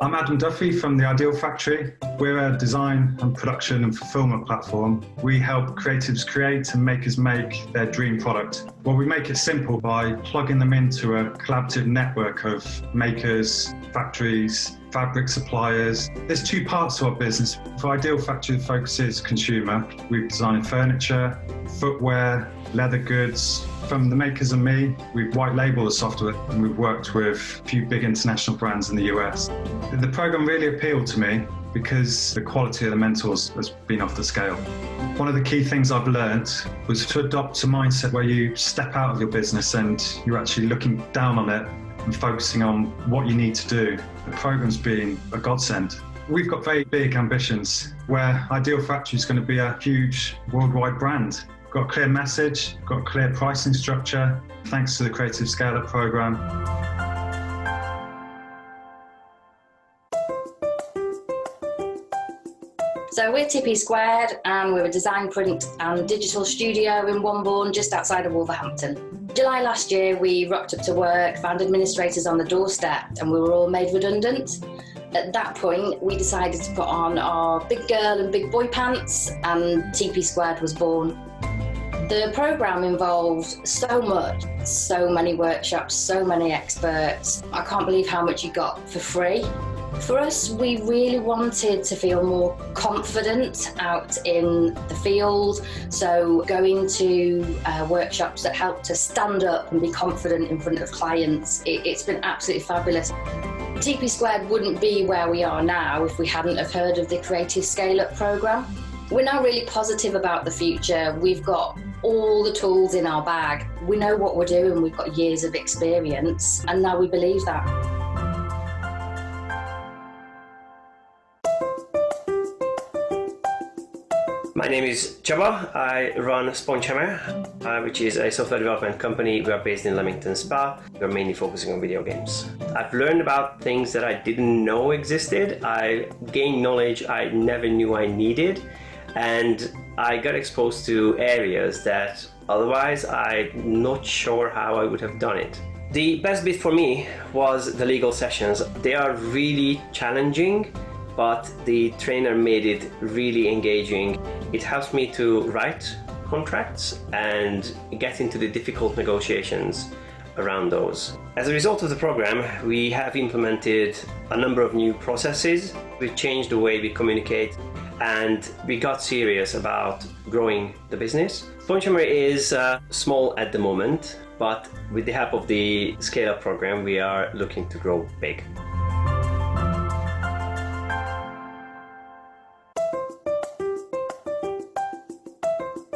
S15: I'm Adam Duffy from The Ideal Factory. We're a design and production and fulfillment platform. We help creatives create and makers make their dream product. Well, we make it simple by plugging them into a collaborative network of makers, factories, fabric suppliers. There's 2 parts to our business. For Ideal Factory, the focus is consumer. We've designed furniture, footwear, leather goods. From the makers and me, we've white labeled the software, and we've worked with a few big international brands in the US. The program really appealed to me because the quality of the mentors has been off the scale. One of the key things I've learned was to adopt a mindset where you step out of your business and you're actually looking down on it and focusing on what you need to do. The program's been a godsend. We've got very big ambitions where Ideal Factory is going to be a huge worldwide brand. Got a clear message, got a clear pricing structure, thanks to the Creative Scaleup program.
S11: So we're TP Squared, and we're a design, print and digital studio in Wombourne, just outside of Wolverhampton. July last year, we rocked up to work, found administrators on the doorstep, and we were all made redundant. At that point, we decided to put on our big girl and big boy pants, and TP Squared was born. The programme involved so much, so many workshops, so many experts. I can't believe how much you got for free. For us, we really wanted to feel more confident out in the field, so going to workshops that help to stand up and be confident in front of clients, it's been absolutely fabulous. TP Squared wouldn't be where we are now if we hadn't have heard of the Creative Scaleup programme. We're now really positive about the future. We've got all the tools in our bag. We know what we're doing, we've got years of experience, and now we believe that.
S4: My name is Csaba. I run Spongehammer, which is a software development company. We are based in Leamington Spa. We're mainly focusing on video games. I've learned about things that I didn't know existed. I gained knowledge I never knew I needed, and I got exposed to areas that otherwise I'm not sure how I would have done it. The best bit for me was the legal sessions. They are really challenging, but the trainer made it really engaging. It helps me to write contracts and get into the difficult negotiations around those. As a result of the program, we have implemented a number of new processes. We've changed the way we communicate, and we got serious about growing the business. Spongehammer is small at the moment, but with the help of the Scale-Up program, we are looking to grow big.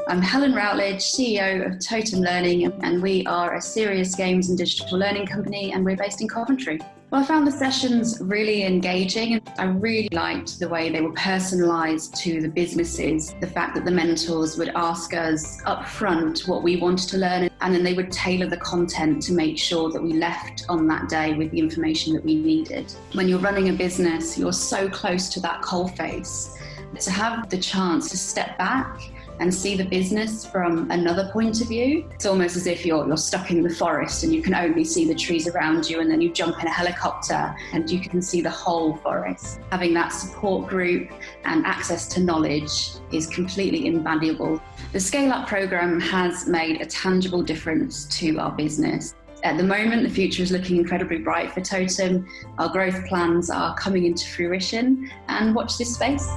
S6: I'm Helen Routledge, CEO of Totem Learning, and we are a serious games and digital learning company, and we're based in Coventry. Well, I found the sessions really engaging, and I really liked the way they were personalised to the businesses. The fact that the mentors would ask us up front what we wanted to learn, and then they would tailor the content to make sure that we left on that day with the information that we needed. When you're running a business, you're so close to that coalface. To have the chance to step back and see the business from another point of view. It's almost as if you're stuck in the forest and you can only see the trees around you, and then you jump in a helicopter and you can see the whole forest. Having that support group and access to knowledge is completely invaluable. The Scale Up program has made a tangible difference to our business. At the moment, the future is looking incredibly bright for Totem. Our growth plans are coming into fruition, and watch this space.